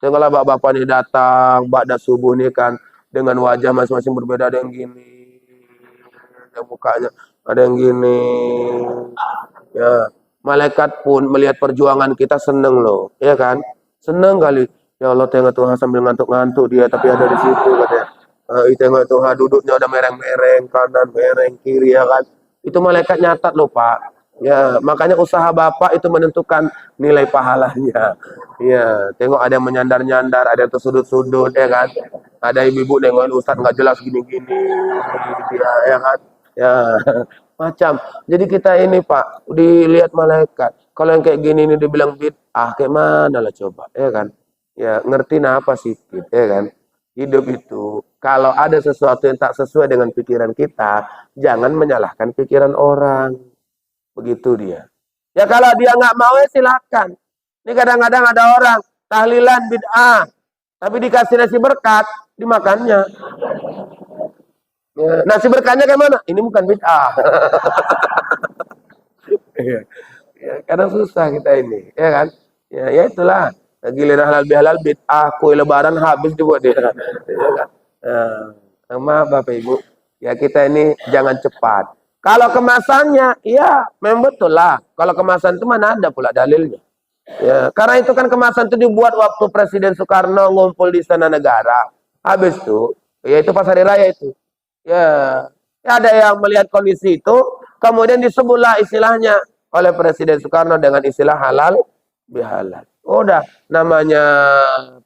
Tengoklah bapak-bapak ini datang, ba'da subuh nih kan, dengan wajah masing-masing berbeda, ada yang gini, yang mukanya, ada yang gini. Ya, malaikat pun melihat perjuangan kita seneng loh, ya kan? Seneng kali. Ya Allah, tengok Tuhan sambil ngantuk-ngantuk dia, tapi ada di situ katanya. Tengok Tuhan duduknya udah mereng-mereng, kanan mereng, kiri ya kan. Itu malaikat nyatat loh Pak. Ya, makanya usaha Bapak itu menentukan nilai pahalanya. Ya, tengok ada yang menyandar-nyandar, ada yang tersudut-sudut, ya kan. Ada ibu-ibu nengokin Ustadz nggak jelas gini-gini, ya kan. Ya, macam. Jadi kita ini Pak, dilihat malaikat. Kalau yang kayak gini ini dibilang bid'ah, kayak mana lah coba, ya kan? Ya, ngerti apa sikit, ya kan? Hidup itu, kalau ada sesuatu yang tak sesuai dengan pikiran kita, jangan menyalahkan pikiran orang. Begitu dia. Ya kalau dia nggak mau ya silakan. Ini kadang-kadang ada orang tahlilan bid'ah, tapi dikasih nasi berkat, dimakannya. Ya, nasi berkatnya kayak mana? Ini bukan bid'ah. Ya, kadang susah kita ini, ya kan? Ya itulah. Giliran halal bihalal bid'ah, kue lebaran habis dibuat dia. Ya kan? Maaf Bapak Ibu, ya kita ini jangan cepat. Kalau kemasannya, ya memang betul lah. Kalau kemasan itu mana ada pula dalilnya. Ya, karena itu kan kemasan itu dibuat waktu Presiden Soekarno ngumpul di Istana Negara. Habis itu, ya itu pas hari raya itu. Ya, ada yang melihat kondisi itu, kemudian disebutlah istilahnya oleh Presiden Soekarno dengan istilah halal bihalal. Udah, namanya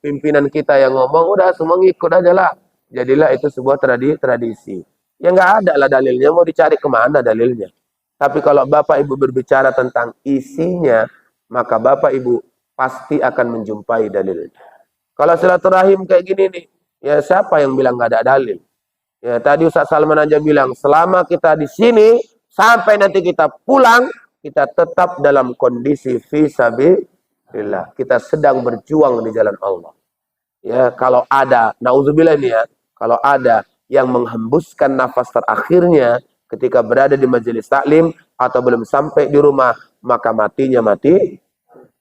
pimpinan kita yang ngomong, udah semua ngikut aja lah. Jadilah itu sebuah tradisi. Ya nggak ada lah dalilnya, mau dicari kemana dalilnya. Tapi kalau Bapak Ibu berbicara tentang isinya, maka Bapak Ibu pasti akan menjumpai dalilnya. Kalau silaturahim kayak gini nih, ya siapa yang bilang nggak ada dalil? Ya tadi Ustaz Salman aja bilang, selama kita di sini sampai nanti kita pulang, kita tetap dalam kondisi fisabilillah. Kita sedang berjuang di jalan Allah. Ya, kalau ada, naudzubillah ini ya, kalau ada yang menghembuskan nafas terakhirnya ketika berada di majelis taklim atau belum sampai di rumah, maka matinya mati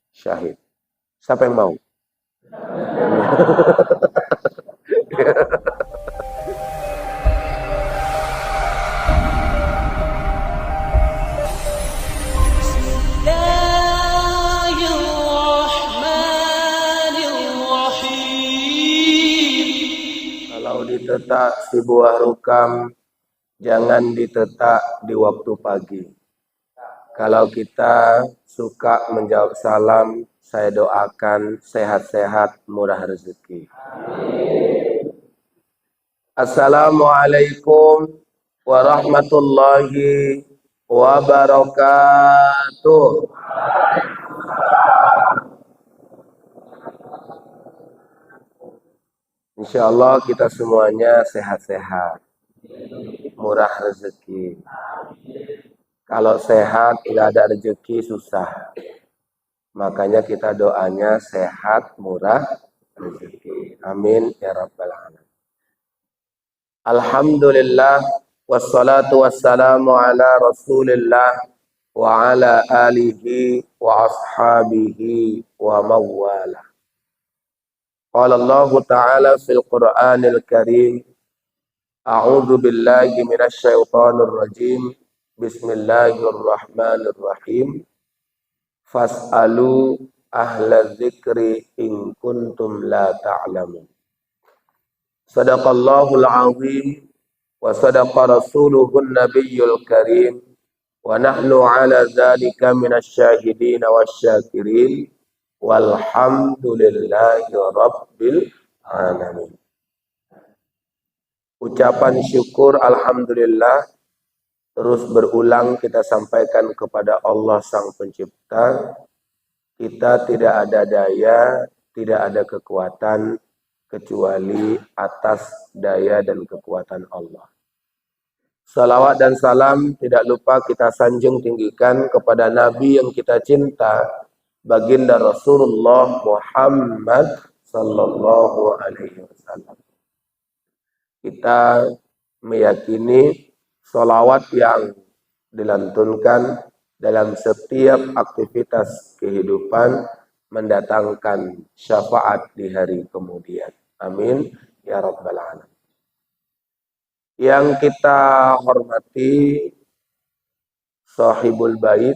syahid. Siapa yang mau? Kalau ditetak si buah rukam, jangan ditetak di waktu pagi. Kalau kita suka menjawab salam, saya doakan sehat-sehat, murah rezeki. Assalamualaikum warahmatullahi wabarakatuh. Insya Allah kita semuanya sehat-sehat, murah rezeki. Kalau sehat, nggak ada rezeki, susah. Makanya kita doanya sehat, murah rezeki. Amin ya rabbal alamin. Alhamdulillah wassalatu wassalamu ala Rasulillah wa ala alihi wa ashabihi wa mawala. Qala Allah Ta'ala fil Qur'anil Karim, A'udzu billahi minasy syaithanir rajim. Bismillahirrahmanirrahim. Fas'alu ahla dzikri in kuntum la ta'lamun. Sadaqallahul azim wa sadaqa rasuluhun nabiyyul karim wa nahnu ala dzalika minasy syahidin wasyakirin walhamdulillahi rabbil alamin. Ucapan syukur alhamdulillah terus berulang kita sampaikan kepada Allah Sang Pencipta. Kita tidak ada daya, tidak ada kekuatan kecuali atas daya dan kekuatan Allah. Salawat dan salam tidak lupa kita sanjung tinggikan kepada Nabi yang kita cinta, baginda Rasulullah Muhammad sallallahu alaihi wasallam. Kita meyakini salawat yang dilantunkan dalam setiap aktivitas kehidupan mendatangkan syafaat di hari kemudian. Amin ya rabbal alamin. Yang kita hormati Shahibul Bait,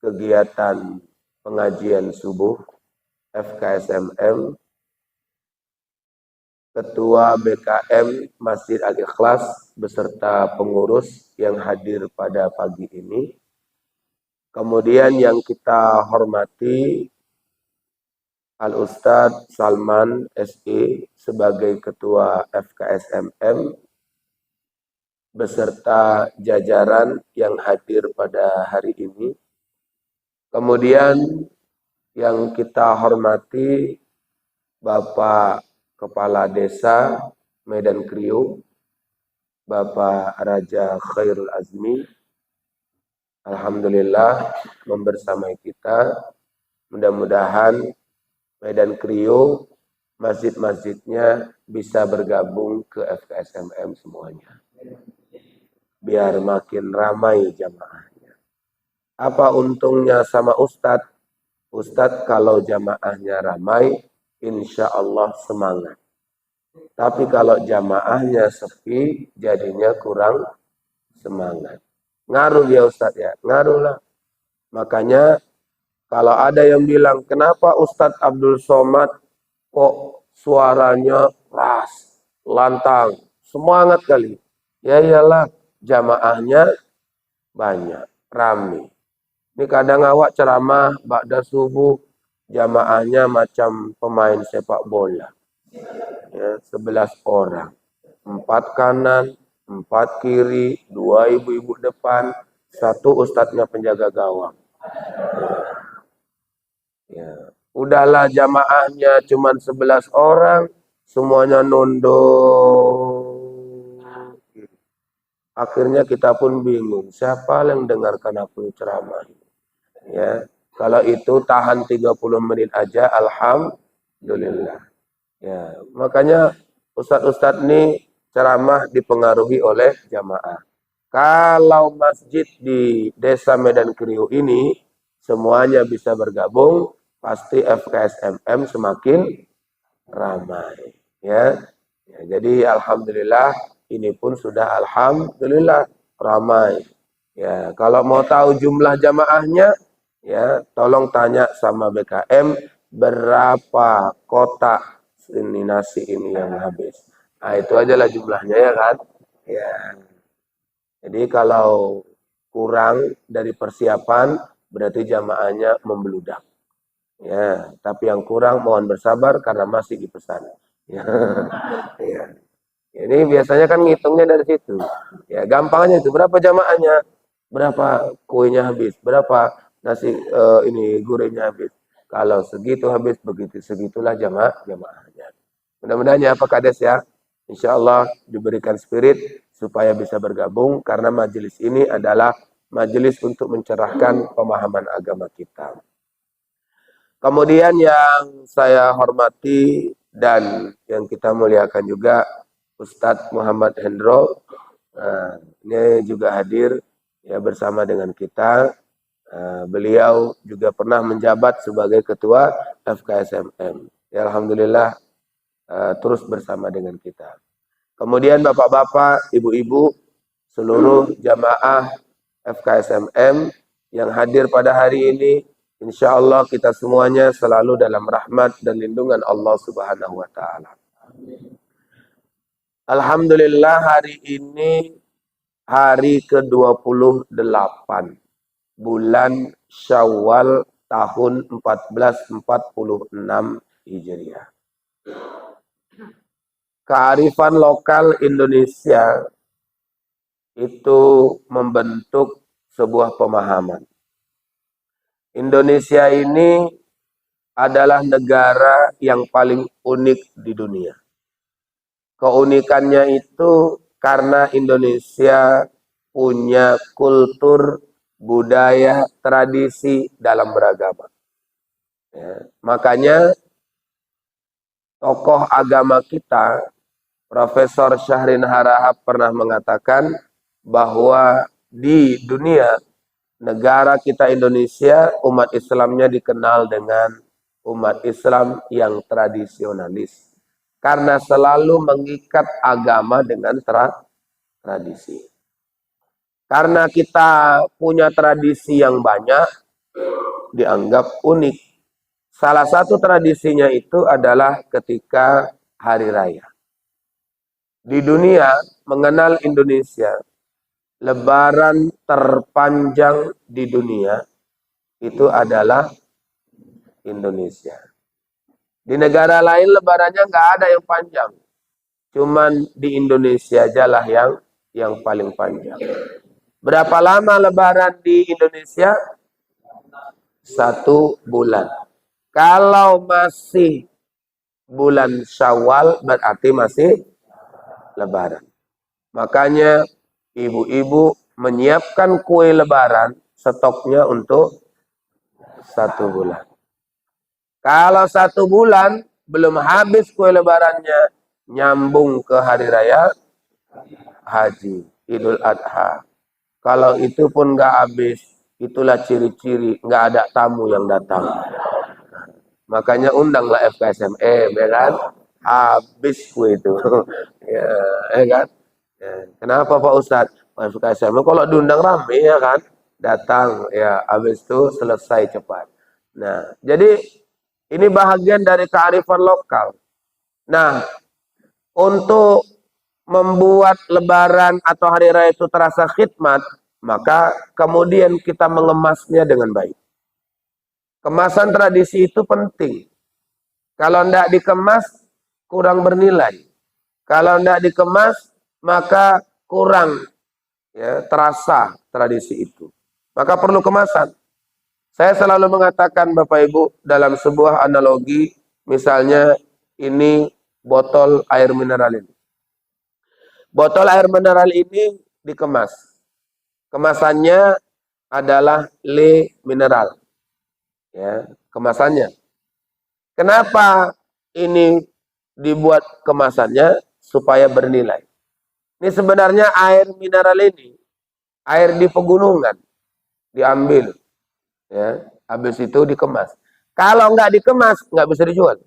kegiatan pengajian subuh FKSMM, Ketua BKM Masjid Al-Ikhlas beserta pengurus yang hadir pada pagi ini. Kemudian yang kita hormati Al-Ustadz Salman SE sebagai Ketua FKSMM beserta jajaran yang hadir pada hari ini. Kemudian yang kita hormati Bapak Kepala Desa Medan Kriuk, Bapak Raja Khairul Azmi, alhamdulillah membersamai kita. Mudah-mudahan Medan Kriuk, masjid-masjidnya bisa bergabung ke FKSMM semuanya. Biar makin ramai jamaahnya. Apa untungnya sama Ustadz? Ustadz kalau jamaahnya ramai, insya Allah semangat. Tapi kalau jamaahnya sepi, jadinya kurang semangat. Ngaruh ya Ustadz ya, ngaruh lah. Makanya kalau ada yang bilang, kenapa Ustadz Abdul Somad kok suaranya keras, lantang, semangat kali. Ya iyalah, jamaahnya banyak, rame. Ini kadang awak ceramah, ba'da subuh, jamaahnya macam pemain sepak bola. Ya, 11 orang. 4 kanan, 4 kiri, 2 ibu-ibu depan, 1 ustadznya penjaga gawang. Ya. Udahlah jamaahnya cuma 11 orang, semuanya nunduk. Akhirnya kita pun bingung, siapa yang dengarkan aku ceramah? Ya, kalau itu tahan 30 menit aja, alhamdulillah. Ya, makanya ustadz-ustadz ini ceramah dipengaruhi oleh jamaah. Kalau masjid di Desa Medan Kriuk ini semuanya bisa bergabung, pasti FKSMM semakin ramai. Ya, jadi alhamdulillah ini pun sudah alhamdulillah ramai. Ya, kalau mau tahu jumlah jamaahnya, ya tolong tanya sama BKM berapa kotak ini nasi ini yang habis. Nah itu aja lah jumlahnya ya kan. Ya. Jadi kalau kurang dari persiapan berarti jamaahnya membludak. Ya, tapi yang kurang mohon bersabar karena masih dipesan. Ya. Ya. Ini biasanya kan ngitungnya dari situ. Ya, gampangnya itu berapa jamaahnya, berapa kuenya habis, berapa nasi ini gurihnya habis. Kalau segitu habis, begitu segitulah jamaahnya. Mudah-mudahan ya Pak Kades ya, insya Allah diberikan spirit supaya bisa bergabung karena majelis ini adalah majelis untuk mencerahkan pemahaman agama kita. Kemudian yang saya hormati dan yang kita muliakan juga Ustadz Muhammad Hendro, ini juga hadir ya bersama dengan kita. Beliau juga pernah menjabat sebagai ketua FKSMM. Ya, alhamdulillah terus bersama dengan kita. Kemudian bapak-bapak, ibu-ibu, seluruh jamaah FKSMM yang hadir pada hari ini, insya Allah kita semuanya selalu dalam rahmat dan lindungan Allah Subhanahu wa Ta'ala. Alhamdulillah hari ini hari ke-28 bulan Syawal tahun 1446 Hijriah. Kearifan lokal Indonesia itu membentuk sebuah pemahaman. Indonesia ini adalah negara yang paling unik di dunia. Keunikannya itu karena Indonesia punya kultur, budaya, tradisi dalam beragama. Ya, makanya tokoh agama kita, Profesor Syahrin Harahap pernah mengatakan bahwa di dunia negara kita Indonesia, umat Islamnya dikenal dengan umat Islam yang tradisionalis. Karena selalu mengikat agama dengan tradisi. Karena kita punya tradisi yang banyak, dianggap unik. Salah satu tradisinya itu adalah ketika hari raya. Di dunia mengenal Indonesia, lebaran terpanjang di dunia itu adalah Indonesia. Di negara lain lebarannya nggak ada yang panjang. Cuman di Indonesia aja lah yang paling panjang. Berapa lama lebaran di Indonesia? 1 bulan. Kalau masih bulan Syawal berarti masih lebaran. Makanya ibu-ibu menyiapkan kue lebaran, stoknya untuk 1 bulan. Kalau 1 bulan belum habis kue lebarannya, nyambung ke hari raya haji, Idul Adha. Kalau itu pun nggak habis, itulah ciri-ciri nggak ada tamu yang datang. Makanya undanglah FKSMM, ya kan? Habis kue itu, ya kan? Ya. Kenapa Pak Ustadz? FKSMM kalau diundang rame ya kan? Datang, ya habis itu selesai cepat. Nah, jadi ini bahagian dari kearifan lokal. Nah, untuk membuat lebaran atau hari raya itu terasa khidmat, maka kemudian kita mengemasnya dengan baik. Kemasan tradisi itu penting. Kalau tidak dikemas, kurang bernilai. Kalau tidak dikemas, maka kurang ya, terasa tradisi itu. Maka perlu kemasan. Saya selalu mengatakan Bapak Ibu dalam sebuah analogi, misalnya ini botol air mineral ini. Botol air mineral ini dikemas. Kemasannya adalah le mineral. Ya, kemasannya. Kenapa ini dibuat kemasannya? Supaya bernilai. Ini sebenarnya air mineral ini, air di pegunungan, diambil. Ya, habis itu dikemas. Kalau nggak dikemas, nggak bisa dijual.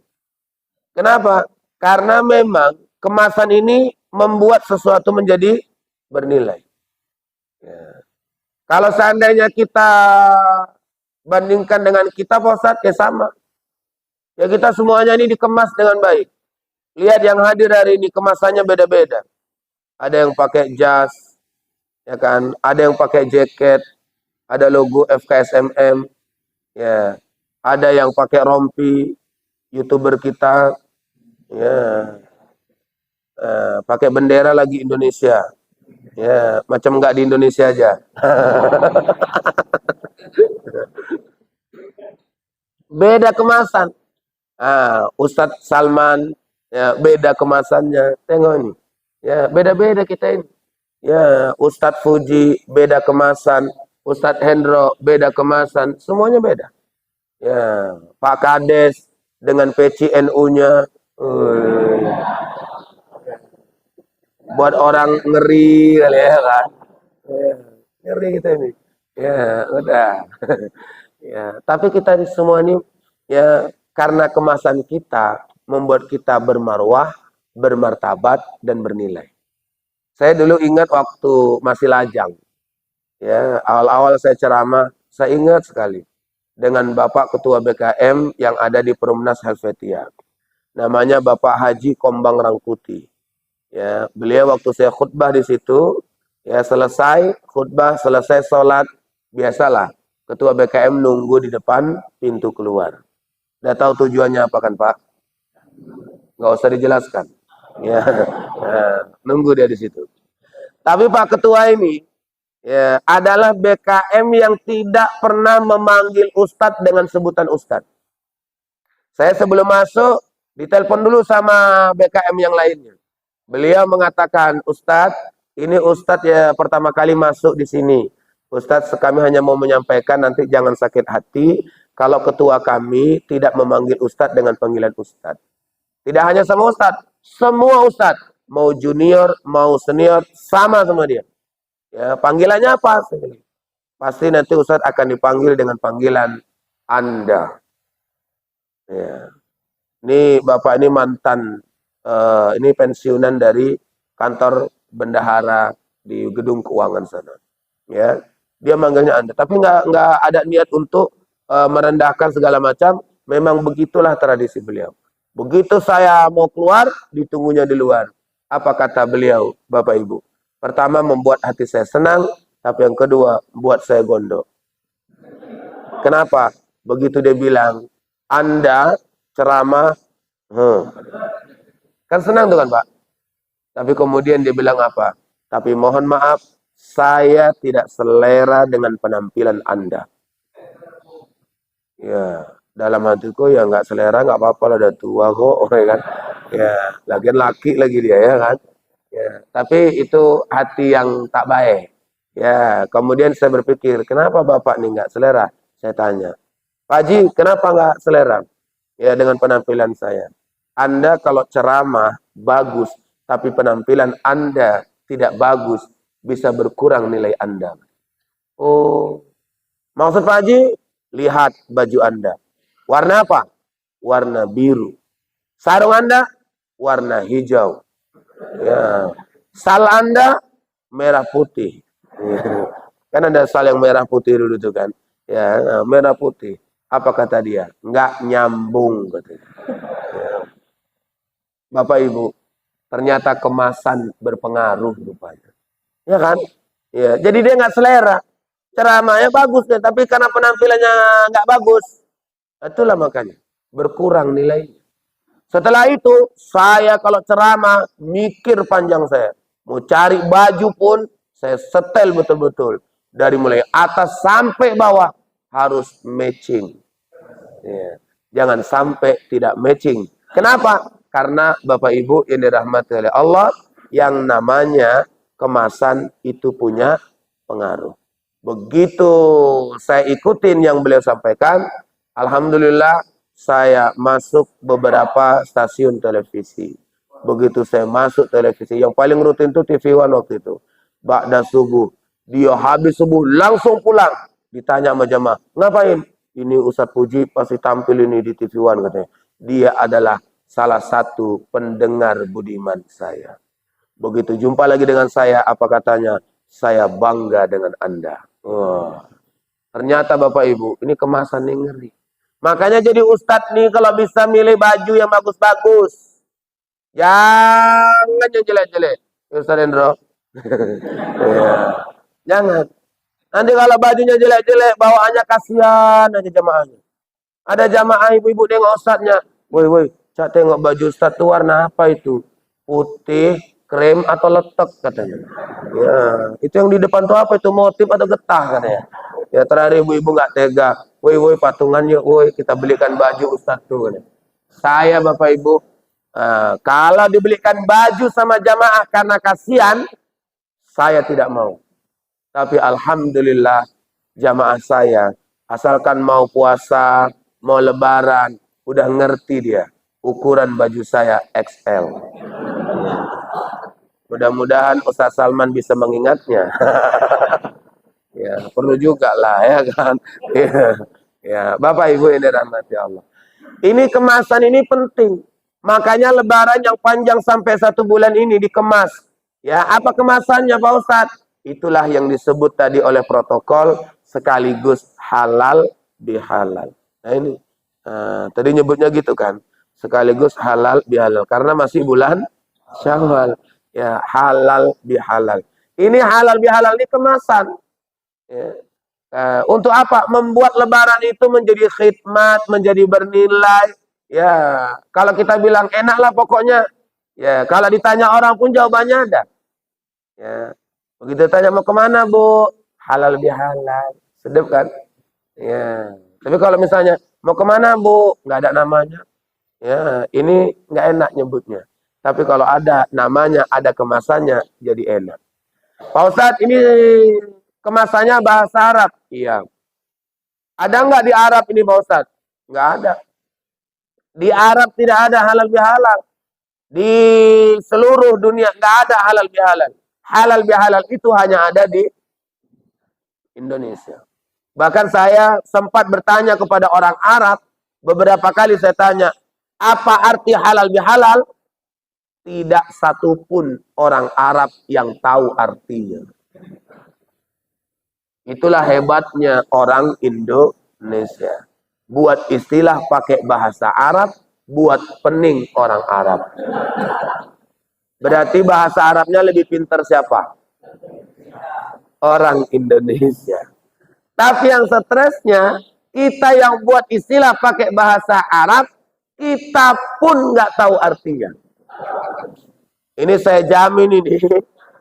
Kenapa? Karena memang kemasan ini membuat sesuatu menjadi bernilai. Ya. Kalau seandainya kita bandingkan dengan kita, Pak Ustadz, ya sama. Ya kita semuanya ini dikemas dengan baik. Lihat yang hadir hari ini, kemasannya beda-beda. Ada yang pakai jas, ya kan? Ada yang pakai jaket, ada logo FKSMM, ya. Ada yang pakai rompi, YouTuber kita, ya. Pakai bendera lagi Indonesia. Ya, macam nggak di Indonesia aja. Beda kemasan. Ustadz Salman, ya, beda kemasannya. Tengok ini. Ya, beda-beda kita ini. Ya, Ustadz Fuji, beda kemasan. Ustadz Hendro, beda kemasan. Semuanya beda. Ya, Pak Kades dengan peci NU-nya. Buat orang ngeri kali ya kan. Ya, ngeri kita ini. Ya, udah. Ya, tapi kita semua ini ya karena kemasan kita membuat kita bermarwah, bermartabat dan bernilai. Saya dulu ingat waktu masih lajang. Ya, awal-awal saya ceramah, saya ingat sekali dengan Bapak Ketua BKM yang ada di Perumnas Helvetia. Namanya Bapak Haji Kombang Rangkuti. Ya, beliau waktu saya khutbah di situ, ya selesai khutbah, selesai sholat, biasalah Ketua BKM nunggu di depan pintu keluar. Udah tahu tujuannya apa kan Pak? Nggak usah dijelaskan. Ya, nunggu dia di situ. Tapi Pak Ketua ini ya, adalah BKM yang tidak pernah memanggil Ustadz dengan sebutan Ustadz. Saya sebelum masuk, ditelepon dulu sama BKM yang lainnya. Beliau mengatakan, Ustadz, ini Ustadz ya pertama kali masuk di sini. Ustadz, kami hanya mau menyampaikan nanti jangan sakit hati kalau ketua kami tidak memanggil Ustadz dengan panggilan Ustadz. Tidak hanya sama Ustadz, semua Ustadz, mau junior, mau senior, sama dia. Ya, panggilannya apa? Pasti nanti Ustadz akan dipanggil dengan panggilan Anda. Ya. Ini Bapak ini mantan, ini pensiunan dari kantor bendahara di gedung keuangan sana. Ya, dia manggilnya Anda, tapi nggak ada niat untuk merendahkan segala macam. Memang begitulah tradisi beliau. Begitu saya mau keluar, ditunggunya di luar. Apa kata beliau, Bapak Ibu? Pertama, membuat hati saya senang, tapi yang kedua, buat saya gondok. Kenapa? Begitu dia bilang, Anda ceramah, kan senang tuh kan Pak? Tapi kemudian dia bilang apa? Tapi mohon maaf, saya tidak selera dengan penampilan Anda. Ya, dalam hatiku ya nggak selera, nggak apa-apa lah, udah tua kok, ya kan? Ya, lagian laki lagi dia ya kan? Ya, tapi itu hati yang tak baik. Ya, kemudian saya berpikir, kenapa Bapak nih nggak selera? Saya tanya, Pak Haji, kenapa nggak selera? Ya, dengan penampilan saya. Anda kalau ceramah bagus, tapi penampilan Anda tidak bagus, bisa berkurang nilai Anda. Oh, maksud Pak Haji, lihat baju Anda. Warna apa? Warna biru. Sarung Anda, warna hijau. Ya. Sal Anda, merah putih. Kan ada sal yang merah putih dulu tuh kan. Ya, merah putih. Apa kata dia? Nggak nyambung katanya. Ya. Bapak Ibu, ternyata kemasan berpengaruh rupanya. Ya kan? Ya, jadi dia nggak selera. Ceramahnya bagus deh, tapi karena penampilannya nggak bagus, itulah makanya berkurang nilainya. Setelah itu, saya kalau ceramah mikir panjang saya. Mau cari baju pun saya setel betul-betul. Dari mulai atas sampai bawah harus matching. Ya. Jangan sampai tidak matching. Kenapa? Karena Bapak Ibu yang dirahmati oleh Allah, yang namanya kemasan itu punya pengaruh. Begitu saya ikutin yang beliau sampaikan, alhamdulillah saya masuk beberapa stasiun televisi. Begitu saya masuk televisi, yang paling rutin itu TV One waktu itu. Ba'da subuh, dia habis subuh langsung pulang. Ditanya sama jamaah, ngapain? Ini Ustadz Puji pasti tampil ini di TV One katanya. Dia adalah salah satu pendengar budiman saya. Begitu jumpa lagi dengan saya, apa katanya? Saya bangga dengan Anda. Wah, ternyata Bapak Ibu, ini kemasan yang ngeri. Makanya jadi Ustadz nih kalau bisa milih baju yang bagus-bagus. Jangan yang jelek-jelek. Ustadz Endro. Ya. Jangan. Nanti kalau bajunya jelek-jelek, bawaannya kasihan aja jamaahnya. Ada jamaah ibu-ibu nengok Ustadznya. Woi, cak tengok baju Ustadz itu warna apa itu? Putih, krem atau letek katanya. Ya, itu yang di depan tuh apa itu, motif atau getah katanya. Ya terakhir ibu-ibu nggak tega. Woi patungan yuk, woi kita belikan baju Ustadz tuh. Katanya. Saya Bapak Ibu, kalau dibelikan baju sama jamaah karena kasihan, saya tidak mau. Tapi alhamdulillah jamaah saya, asalkan mau puasa, mau lebaran, udah ngerti dia. Ukuran baju saya XL. Mudah-mudahan Ustaz Salman bisa mengingatnya. Ya, perlu juga lah ya kan. Ya, Bapak Ibu yang dirahmati Allah. Ini kemasan ini penting. Makanya lebaran yang panjang sampai 1 bulan ini dikemas. Ya, apa kemasannya Pak Ustadz? Itulah yang disebut tadi oleh protokol sekaligus halal bihalal. Nah ini, tadi nyebutnya gitu kan. Sekaligus halal bihalal. Karena masih bulan Syawal. Ya, halal bihalal. Ini halal bihalal ini kemasan. Ya. Untuk apa? Membuat lebaran itu menjadi khidmat, menjadi bernilai. Ya, kalau kita bilang enaklah pokoknya. Ya, kalau ditanya orang pun jawabannya ada. Ya, begitu tanya mau kemana Bu? Halal bihalal. Sedap kan? Ya. Tapi kalau misalnya mau kemana Bu? Nggak ada namanya. Ya, ini nggak enak nyebutnya. Tapi kalau ada namanya, ada kemasannya, jadi enak. Pak Ustadz, ini kemasannya bahasa Arab. Iya. Ada nggak di Arab ini Pak Ustadz? Nggak ada. Di Arab tidak ada halal bihalal. Di seluruh dunia nggak ada halal bihalal. Halal bihalal itu hanya ada di Indonesia. Bahkan saya sempat bertanya kepada orang Arab, Beberapa kali saya tanya, apa arti halal bihalal? Tidak satupun orang Arab yang tahu artinya. Itulah hebatnya orang Indonesia. Buat istilah pakai bahasa Arab, buat pening orang Arab. Berarti bahasa Arabnya lebih pintar siapa? Orang Indonesia. Tapi yang stresnya, kita yang buat istilah pakai bahasa Arab, kita pun nggak tahu artinya. Ini saya jamin ini.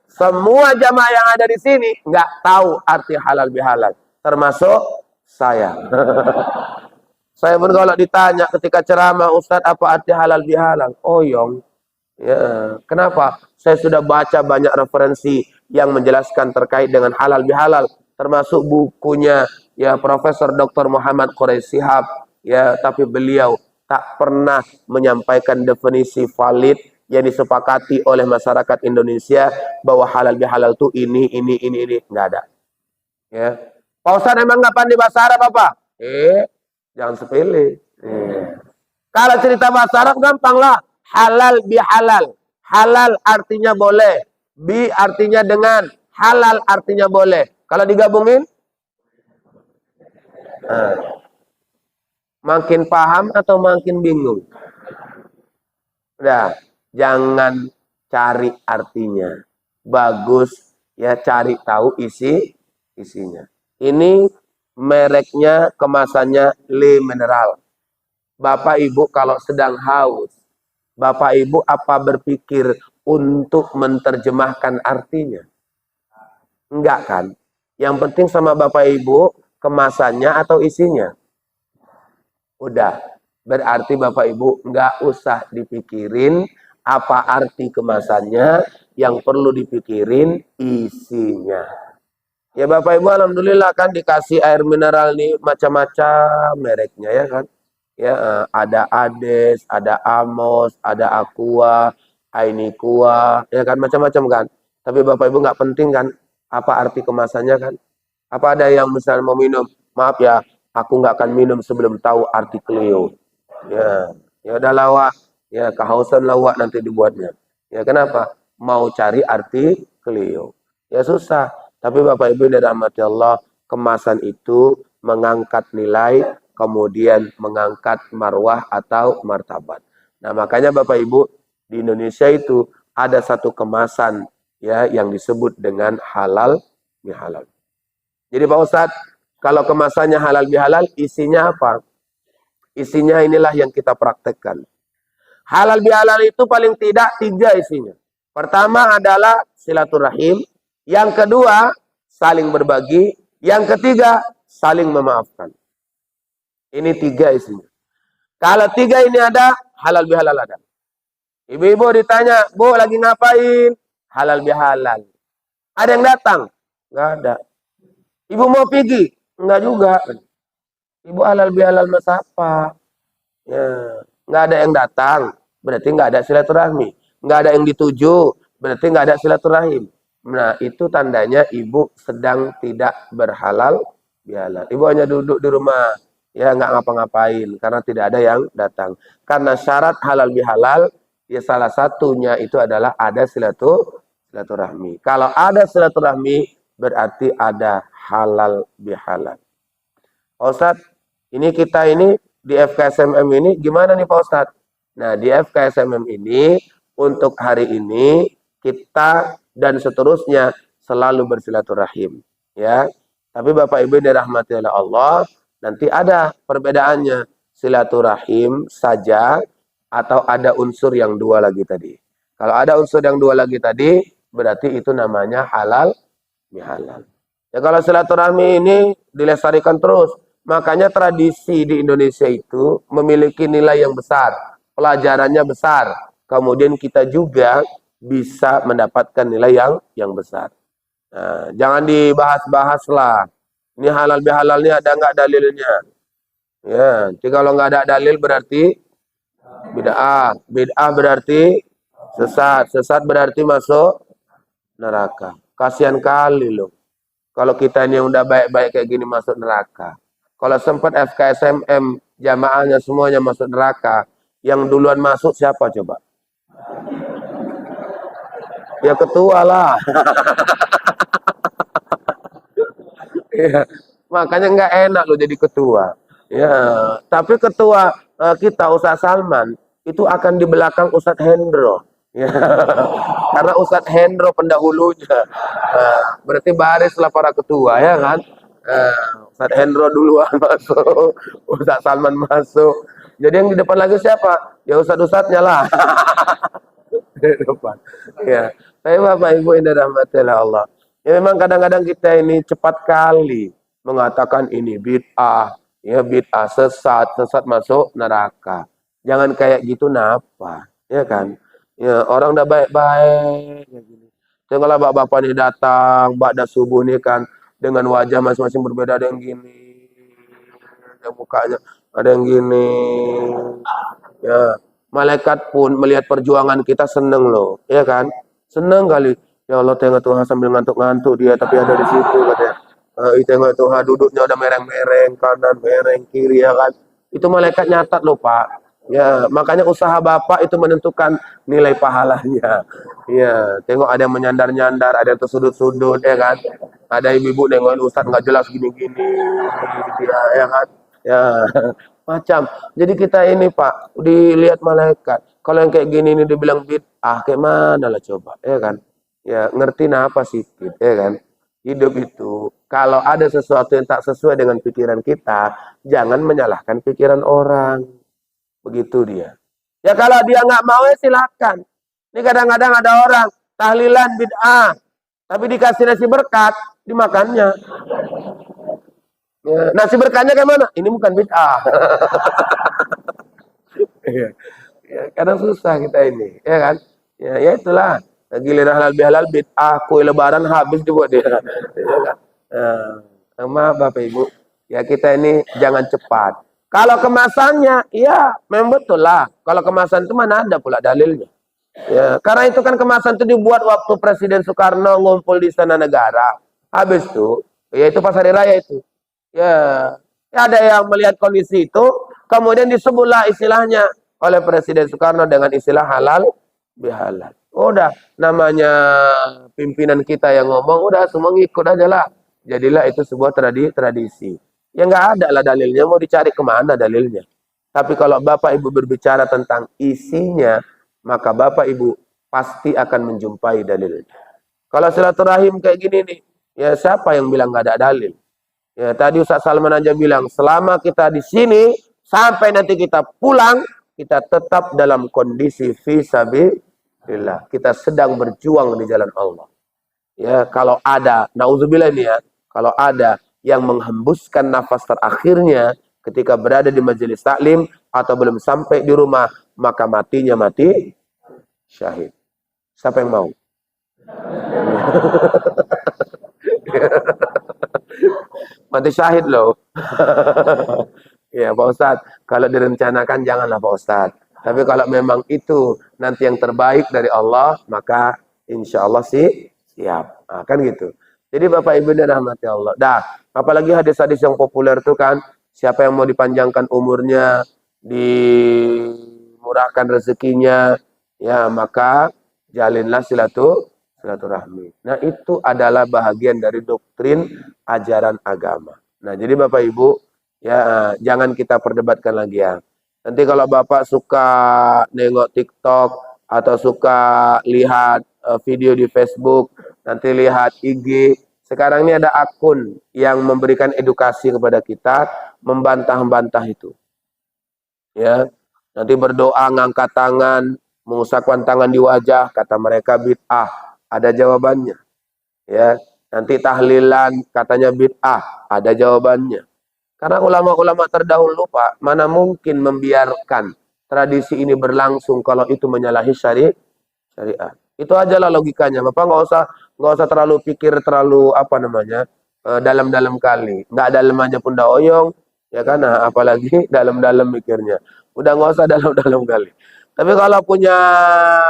Semua jamaah yang ada di sini nggak tahu arti halal bihalal, termasuk saya. Saya pun kalau ditanya ketika ceramah, Ustadz apa arti halal bihalal? Oyong. Ya, kenapa? Saya sudah baca banyak referensi yang menjelaskan terkait dengan halal bihalal, termasuk bukunya ya Profesor Dr. Muhammad Quraisy Shihab. Ya, tapi beliau tak pernah menyampaikan definisi valid yang disepakati oleh masyarakat Indonesia bahwa halal bihalal itu ini, nggak ada. Ya, Pak Ustadz emang nggak pandai bahasa Arab apa? Jangan sepele. Kalau cerita bahasa Arab gampang lah, halal bihalal. Halal artinya boleh, bi artinya dengan, halal artinya boleh. Kalau digabungin, makin paham atau makin bingung? Udah. Jangan cari artinya. Bagus ya cari tahu isinya. Ini mereknya, kemasannya Le Mineral. Bapak Ibu kalau sedang haus, Bapak Ibu apa berpikir untuk menerjemahkan artinya? Enggak kan? Yang penting sama Bapak Ibu kemasannya atau isinya. Udah, berarti Bapak Ibu enggak usah dipikirin apa arti kemasannya, yang perlu dipikirin isinya. Ya Bapak Ibu alhamdulillah kan dikasih air mineral nih macam-macam mereknya ya kan. Ya ada Ades, ada Amos, ada Aqua, Ainikuah, ya kan macam-macam kan. Tapi Bapak Ibu nggak penting kan apa arti kemasannya kan. Apa ada yang misalnya mau minum, maaf ya, aku nggak akan minum sebelum tahu arti Cleo. Ya udah lawak. Ya, kehausan lawak nanti dibuatnya. Ya, kenapa? Mau cari arti Cleo. Ya susah. Tapi Bapak Ibu yang dirahmati Allah, kemasan itu mengangkat nilai, kemudian mengangkat marwah atau martabat. Nah, makanya Bapak Ibu di Indonesia itu ada satu kemasan ya yang disebut dengan halal bihalal. Jadi Pak Ustadz, kalau kemasannya halal bihalal, isinya apa? Isinya inilah yang kita praktekkan. Halal bihalal itu paling tidak 3 isinya. Pertama adalah silaturahim. Yang kedua, saling berbagi. Yang ketiga, saling memaafkan. Ini 3 isinya. Kalau 3 ini ada, halal bihalal ada. Ibu-ibu ditanya, Bu lagi ngapain? Halal bihalal. Ada yang datang? Nggak ada. Ibu mau pergi? Nggak juga. Ibu halal bihalal mas apa? Ya. Nggak ada yang datang, berarti nggak ada silaturahmi. Nggak ada yang dituju, berarti nggak ada silaturahim. Nah, itu tandanya ibu sedang tidak berhalal bihalal. Ibu hanya duduk di rumah, ya nggak ngapa-ngapain, karena tidak ada yang datang. Karena syarat halal bihalal, ya salah satunya itu adalah ada silaturahmi. Kalau ada silaturahmi, berarti ada halal bihalal. Ustadz, ini kita ini di FKSMM ini gimana nih Pak Ustadz? Nah di FKSMM ini untuk hari ini kita dan seterusnya selalu bersilaturahim ya. Tapi Bapak Ibu dirahmati oleh Allah, nanti ada perbedaannya silaturahim saja atau ada unsur yang 2 lagi tadi. Kalau ada unsur yang 2 lagi tadi berarti itu namanya halal bihalal. Ya kalau silaturahmi ini dilestarikan terus. Makanya tradisi di Indonesia itu memiliki nilai yang besar, pelajarannya besar. Kemudian kita juga bisa mendapatkan nilai yang besar. Nah, jangan dibahas-bahas lah. Ini halal bihalal ini ada nggak dalilnya? Ya, jadi kalau nggak ada dalil berarti bid'ah. Bid'ah berarti sesat. Sesat berarti masuk neraka. Kasihan kali loh. Kalau kita ini yang udah baik-baik kayak gini masuk neraka. Kalau sempat FKSMM jamaahnya semuanya masuk neraka, yang duluan masuk siapa coba? Ya ketua lah. Iya. Makanya nggak enak lo jadi ketua. Ya, tapi ketua kita Ustadz Salman itu akan di belakang Ustadz Hendro. Ya. Karena Ustadz Hendro pendahulunya. Berarti barislah para ketua ya kan. Ustadz Hendro duluan masuk, Ustadz Salman masuk. Jadi yang di depan lagi siapa? Ya Ustadz-ustadznya lah. Di depan. Ya. Tapi Bapak Ibu yang dirahmati Allah. Ya memang kadang-kadang kita ini cepat kali mengatakan ini bid'ah, ya bid'ah sesat masuk neraka. Jangan kayak gitu napa, ya kan? Ya orang udah baik-baik kayak gini. Tengoklah bapak-bapak ini datang, ba'da subuh nih kan dengan wajah masing-masing berbeda, ada yang gini, ada mukanya, ada yang gini. Ya, malaikat pun melihat perjuangan kita seneng loh, ya kan? Seneng kali. Ya Allah, tengok Tuhan sambil ngantuk-ngantuk dia, tapi ada di situ katanya. Tengok Tuhan duduknya udah mereng-mereng, kanan, mereng, kiri ya kan. Itu malaikat nyatat loh Pak. Ya, makanya usaha Bapak itu menentukan nilai pahalanya. Ya, tengok ada yang menyandar-nyandar, ada yang tersudut-sudut ya kan. Ada ibu-ibu nengokin Ustadz nggak jelas gini-gini, ya kan. Ya, macam. Jadi kita ini Pak, dilihat malaikat. Kalau yang kayak gini ini dibilang bid'ah, kayak mana lah coba, ya kan? Ya, ngerti apa sih, ya kan? Hidup itu, kalau ada sesuatu yang tak sesuai dengan pikiran kita, jangan menyalahkan pikiran orang. Begitu dia. Ya kalau dia nggak mau ya silakan. Ini kadang-kadang ada orang tahlilan bid'ah, tapi dikasih nasi berkat, dimakannya. Ya, nasi berkatnya kayak mana? Ini bukan bid'ah. Ya, kadang susah kita ini, ya kan? Ya itulah. Giliran halal bihalal bid'ah, kue lebaran habis dibuat dia. Ya kan? Maaf Bapak Ibu, ya kita ini jangan cepat. Kalau kemasannya, ya memang betul lah. Kalau kemasan itu mana ada pula dalilnya. Ya, karena itu kan kemasan itu dibuat waktu Presiden Soekarno ngumpul di Istana Negara. Habis itu, ya itu pas hari raya itu. Ya, ada yang melihat kondisi itu, kemudian disebutlah istilahnya oleh Presiden Soekarno dengan istilah halal bihalal. Udah, namanya pimpinan kita yang ngomong, udah semua ngikut aja lah. Jadilah itu sebuah tradisi. Ya nggak ada lah dalilnya, mau dicari kemana dalilnya. Tapi kalau Bapak Ibu berbicara tentang isinya, maka Bapak Ibu pasti akan menjumpai dalilnya. Kalau silaturahim kayak gini nih, ya siapa yang bilang nggak ada dalil? Ya tadi Ustaz Salman aja bilang, selama kita di sini, sampai nanti kita pulang, kita tetap dalam kondisi fisabilillah. Kita sedang berjuang di jalan Allah. Ya, kalau ada, naudzubillah ini ya, kalau ada yang menghembuskan nafas terakhirnya ketika berada di majelis taklim atau belum sampai di rumah, maka matinya mati syahid. Siapa yang mau? Mati syahid loh. Ya Pak Ustadz, kalau direncanakan janganlah Pak Ustadz. Tapi kalau memang itu nanti yang terbaik dari Allah, maka insya Allah sih siap. Nah, kan gitu. Jadi Bapak Ibu dan rahmati Allah. Dah, apalagi hadis-hadis yang populer itu kan, siapa yang mau dipanjangkan umurnya, dimurahkan rezekinya, ya maka jalinlah silaturahmi. Nah, itu adalah bahagian dari doktrin ajaran agama. Nah, jadi Bapak Ibu, ya jangan kita perdebatkan lagi ya. Nanti kalau Bapak suka nengok TikTok atau suka lihat video di Facebook, nanti lihat IG, sekarang ini ada akun yang memberikan edukasi kepada kita, membantah-bantah itu. Ya, nanti berdoa ngangkat tangan, mengusapkan tangan di wajah, kata mereka bid'ah, ada jawabannya. Ya, nanti tahlilan katanya bid'ah, ada jawabannya. Karena ulama-ulama terdahulu Pak, mana mungkin membiarkan tradisi ini berlangsung kalau itu menyalahi syariat. Itu ajalah logikanya. Bapak nggak usah terlalu pikir terlalu apa namanya dalam-dalam kali. Nggak dalam aja pun dah oyong, ya kan? Nah, apalagi dalam-dalam mikirnya. Udah nggak usah dalam-dalam kali. Tapi kalau punya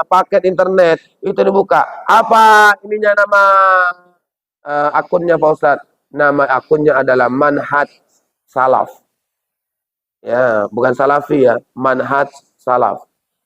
paket internet itu dibuka. Apa ininya nama akunnya Pak Ustadz? Nama akunnya adalah Manhaj salaf. Ya, bukan salafi ya, manhaj salaf.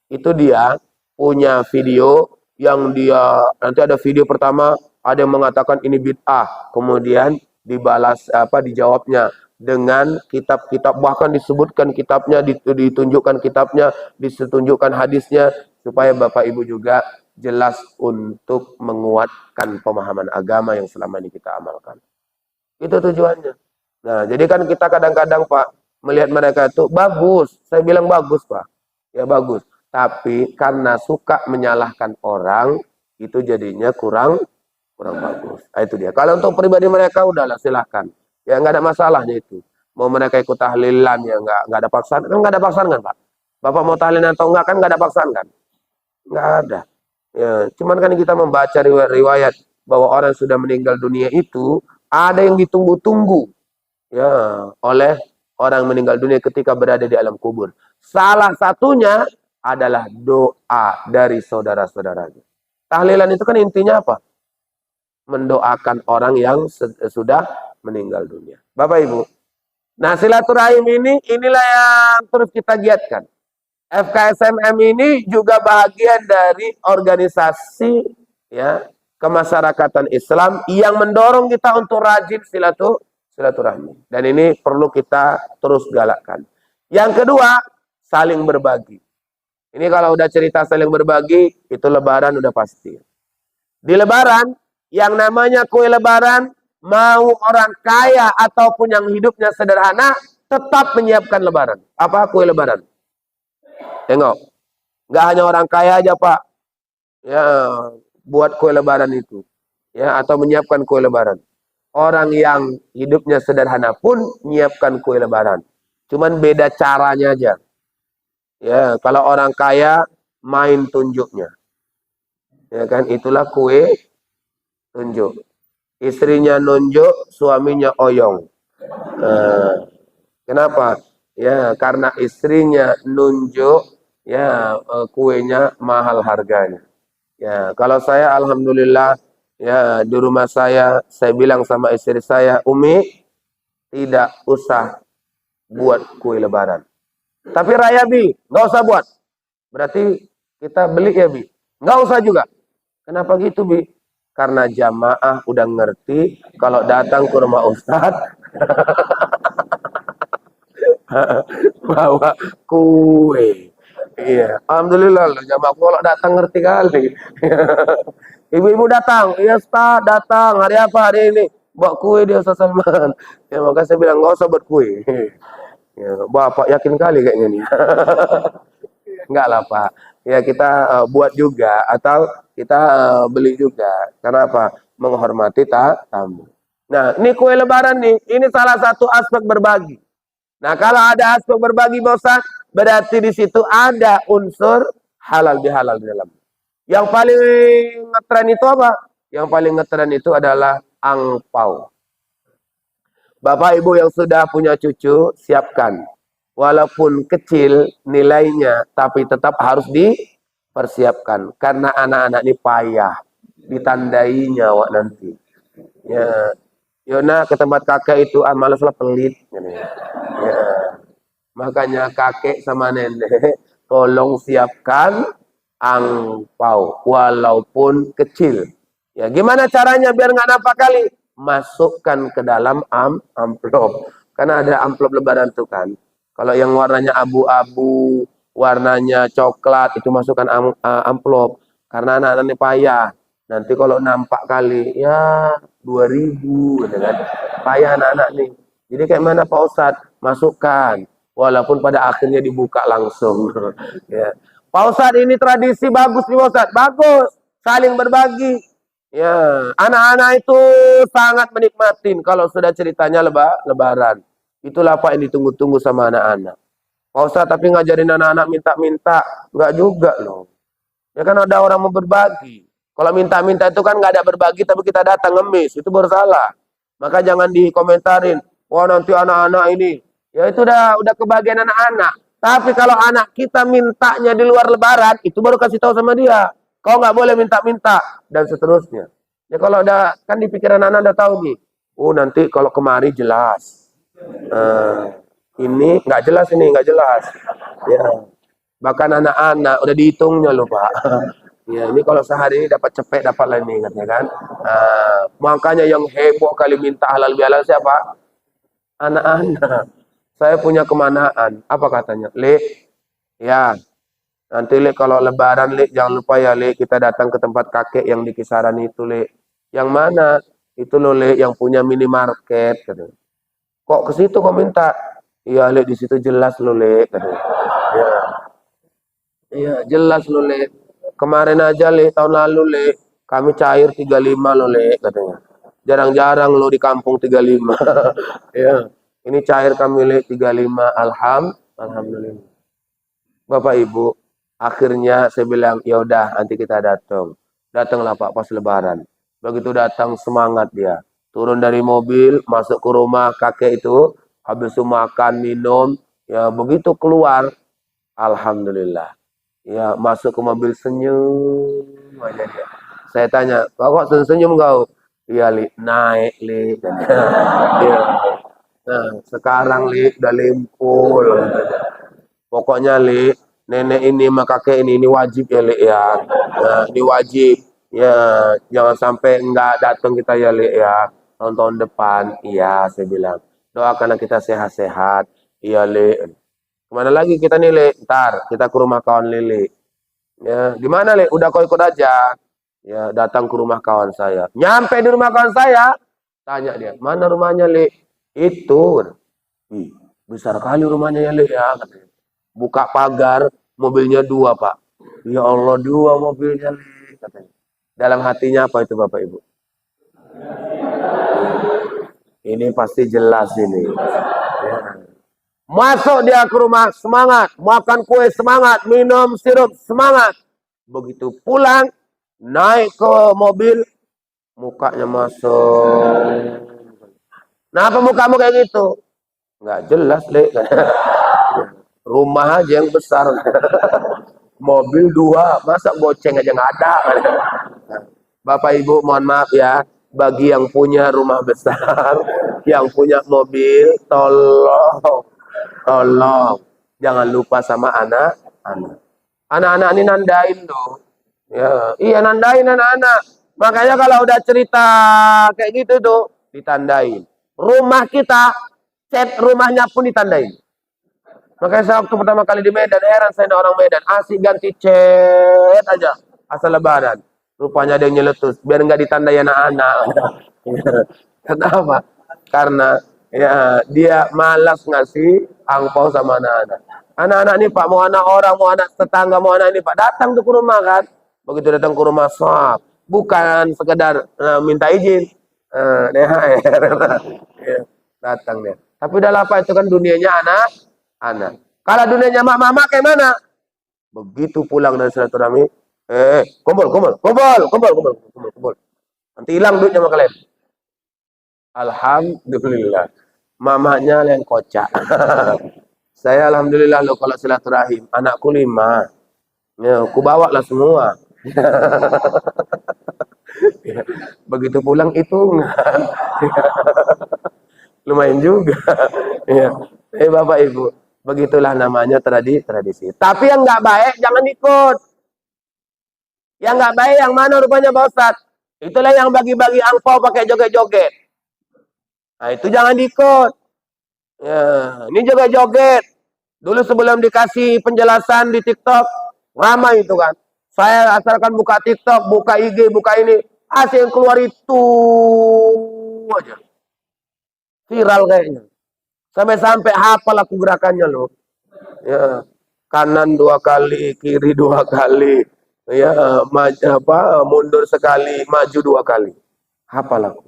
Itu dia punya video yang dia nanti ada video pertama ada yang mengatakan ini bid'ah, kemudian dibalas dijawabnya dengan kitab-kitab, bahkan disebutkan kitabnya, ditunjukkan kitabnya, ditunjukkan hadisnya supaya Bapak Ibu juga jelas untuk menguatkan pemahaman agama yang selama ini kita amalkan. Itu tujuannya. Nah, jadi kan kita kadang-kadang Pak melihat mereka itu bagus. Saya bilang bagus Pak. Ya bagus. Tapi karena suka menyalahkan orang, itu jadinya kurang bagus. Nah, itu dia. Kalau untuk pribadi mereka udahlah silahkan. Ya nggak ada masalahnya itu. Mau mereka ikut tahlilan ya nggak ada paksaan. Kan nggak ada paksaan kan Pak? Bapak mau tahlilan atau enggak kan nggak ada paksaan kan? Nggak ada. Ya, cuman kan kita membaca riwayat bahwa orang sudah meninggal dunia itu ada yang ditunggu-tunggu ya oleh orang meninggal dunia ketika berada di alam kubur. Salah satunya adalah doa dari saudara-saudaranya. Tahlilan itu kan intinya apa? Mendoakan orang yang sudah meninggal dunia. Bapak Ibu. Nah, silaturahim inilah yang terus kita giatkan. FKSMM ini juga bagian dari organisasi ya kemasyarakatan Islam yang mendorong kita untuk rajin silaturahmi. Dan ini perlu kita terus galakkan. Yang kedua, saling berbagi. Ini kalau udah cerita saling berbagi, itu lebaran udah pasti. Di lebaran, yang namanya kue lebaran, mau orang kaya ataupun yang hidupnya sederhana, tetap menyiapkan lebaran. Apa kue lebaran? Tengok, nggak hanya orang kaya aja Pak, ya buat kue lebaran itu, ya atau menyiapkan kue lebaran. Orang yang hidupnya sederhana pun menyiapkan kue lebaran. Cuman beda caranya aja. Ya, kalau orang kaya main tunjuknya, ya kan itulah kue tunjuk. Istrinya nunjuk, suaminya oyong. Kenapa? Ya karena istrinya nunjuk. Ya kuenya mahal harganya. Ya kalau saya alhamdulillah ya di rumah saya bilang sama istri saya, Umi tidak usah buat kue lebaran. Tapi Raya Bi, nggak usah buat. Berarti kita beli ya Bi? Nggak usah juga. Kenapa gitu Bi? Karena jamaah udah ngerti kalau datang ke rumah Ustadz bawa kue. Iya, alhamdulillah loh jamaah kalau datang ngerti kali. Ibu-ibu datang, iya Ustaz datang, hari apa hari ini? Bawa kue dia Ustaz Salman. Ya maka saya bilang nggak usah buat kue. Ya, Bapak yakin kali kayaknya nih. Enggak lah Pak. Ya kita buat juga atau kita beli juga. Karena apa? Menghormati tamu. Nah, ini kue lebaran nih, ini salah satu aspek berbagi. Nah, kalau ada aspek berbagi bosan, berarti di situ ada unsur halal bihalal di dalam. Yang paling ngetren itu apa? Yang paling ngetren itu adalah angpau. Bapak Ibu yang sudah punya cucu, siapkan. Walaupun kecil nilainya, tapi tetap harus dipersiapkan. Karena anak-anak ini payah. Ditandai nyawa nanti. Ya, Yona ke tempat kakek itu malaslah pelit. Ya. Makanya kakek sama nenek tolong siapkan angpau walaupun kecil. Ya, gimana caranya biar nggak nampak kali? Masukkan ke dalam amplop. Karena ada amplop lebaran tuh kan. Kalau yang warnanya abu-abu, warnanya coklat itu masukkan amplop. Karena anak-anak ini payah. Nanti kalau nampak kali ya 2000 gitu kan. Payah anak-anak nih. Jadi kayak mana Pak Ustadz? Masukkan. Walaupun pada akhirnya dibuka langsung. Ya. Pak Ustadz ini tradisi bagus nih Pak Ustadz. Bagus. Saling berbagi. Ya, anak-anak itu sangat menikmatin kalau sudah ceritanya lebaran. Itulah Pak yang ditunggu-tunggu sama anak-anak. Pak Ustadz tapi ngajarin anak-anak minta-minta. Enggak juga loh. Ya kan ada orang mau berbagi. Kalau minta-minta itu kan nggak ada berbagi tapi kita datang ngemis. Itu baru salah. Maka jangan dikomentarin. Wah nanti anak-anak ini. Ya itu udah kebagian anak-anak. Tapi kalau anak kita mintanya di luar lebaran, itu baru kasih tahu sama dia. Kau nggak boleh minta-minta dan seterusnya. Ya kalau udah kan di pikiran anak udah tahu nih. Oh nanti kalau kemari jelas. Eh, ini nggak jelas, ini nggak jelas. Ya, bahkan anak-anak udah dihitungnya loh Pak. Ya, ini kalau sehari ini dapat cepet dapat lain katanya kan. Makanya yang heboh kali minta halal bihalal siapa? Anak-anak. Saya punya kemanaan. Apa katanya? Le, ya nanti Le kalau lebaran Le jangan lupa ya Le kita datang ke tempat kakek yang di kisaran itu Le. Yang mana? Itu loh Le yang punya minimarket katanya. Kok ke situ kok minta? Iya Le di situ jelas lo Le katanya. Ya, iya jelas lo Le. Kemarin aja Le tahun lalu Le kami cair 35 lo Le katanya. Jarang-jarang lo di kampung 35. Ya. Ini cair kami Le 35. Alhamdulillah. Bapak Ibu, akhirnya saya bilang, ya udah nanti kita datang. Datanglah Pak pas Lebaran. Begitu datang semangat dia. Turun dari mobil, masuk ke rumah kakek itu, habis itu makan, minum, ya begitu keluar, alhamdulillah. Ya masuk ke mobil senyum aja dia. Saya tanya, kok senyum kau? Iya Li, naik Li. Ya. Nah, sekarang Li udah limpul. Pokoknya Li, nenek ini sama kakek ini wajib ya Li ya. Nah, ini wajib. Ya, jangan sampai enggak datang kita ya Li ya. Tahun-tahun depan. Iya, saya bilang. Doakanlah kita sehat-sehat. Iya Li. Kemana lagi kita nih Li? Ntar kita ke rumah kawan Lili. Ya, di mana Li? Udah kau ikut aja. Ya, datang ke rumah kawan saya. Nyampe di rumah kawan saya, tanya dia, mana rumahnya Li? Itu. Ih, besar kali rumahnya ya Li ya. Katanya. Buka pagar, mobilnya dua Pak. Ya Allah dua mobilnya Li. Katanya. Dalam hatinya apa itu Bapak Ibu? Ini pasti jelas ini. Ya. Masuk dia ke rumah semangat, makan kue semangat, minum sirup semangat. Begitu pulang, naik ke mobil, mukanya masuk. Kenapa mukamu kayak gitu? Nggak jelas, Le. Rumah aja yang besar. Mobil dua, masa goceng aja nggak ada. Bapak Ibu mohon maaf ya, bagi yang punya rumah besar, yang punya mobil, tolong, jangan lupa sama anak-anak. Anak-anak ini nandain dong. Ya, iya nandain anak-anak. Makanya kalau udah cerita kayak gitu tuh ditandain. Rumah kita, cat rumahnya pun ditandain. Makanya saya waktu pertama kali di Medan, heran saya orang Medan, asik ganti cat aja asal lebaran. Rupanya ada yang nyeletus, biar nggak ditandai anak-anak. Kenapa? Karena ya dia malas ngasih angpau sama anak-anak. Anak-anak ini Pak, mau anak orang, mau anak tetangga, mau anak ini Pak, datang tuh ke rumah kan. Begitu datang ke rumah, swab. Bukan sekedar minta izin. DHR. Ya, datang dia. Tapi udah apa itu kan dunianya anak. Kalau dunianya mak-mama kayak mana? Begitu pulang dari silaturahmi, kumpul. Nanti hilang duitnya sama kalian. Alhamdulillah. Mamanya yang kocak. Saya alhamdulillah lo kalau silaturahim, anakku 5. Ya, aku bawa lah semua. Begitu pulang hitungan. Lumayan juga. Ya. Bapak Ibu, begitulah namanya tradisi. Tapi yang nggak baik jangan ikut. Yang nggak baik yang mana rupanya Pak Ustadz? Itulah yang bagi-bagi angpau pakai joget-joget. Nah itu jangan diikut. Ya, ini joget-joget. Dulu sebelum dikasih penjelasan di TikTok, ramai itu kan. Saya asalkan buka TikTok, buka IG, buka ini, asing yang keluar itu aja. Viral kayaknya. Sampai-sampai hafal aku gerakannya loh. Ya, kanan 2 kali, kiri 2 kali. Ya, mundur sekali, maju 2 kali. Hafal aku.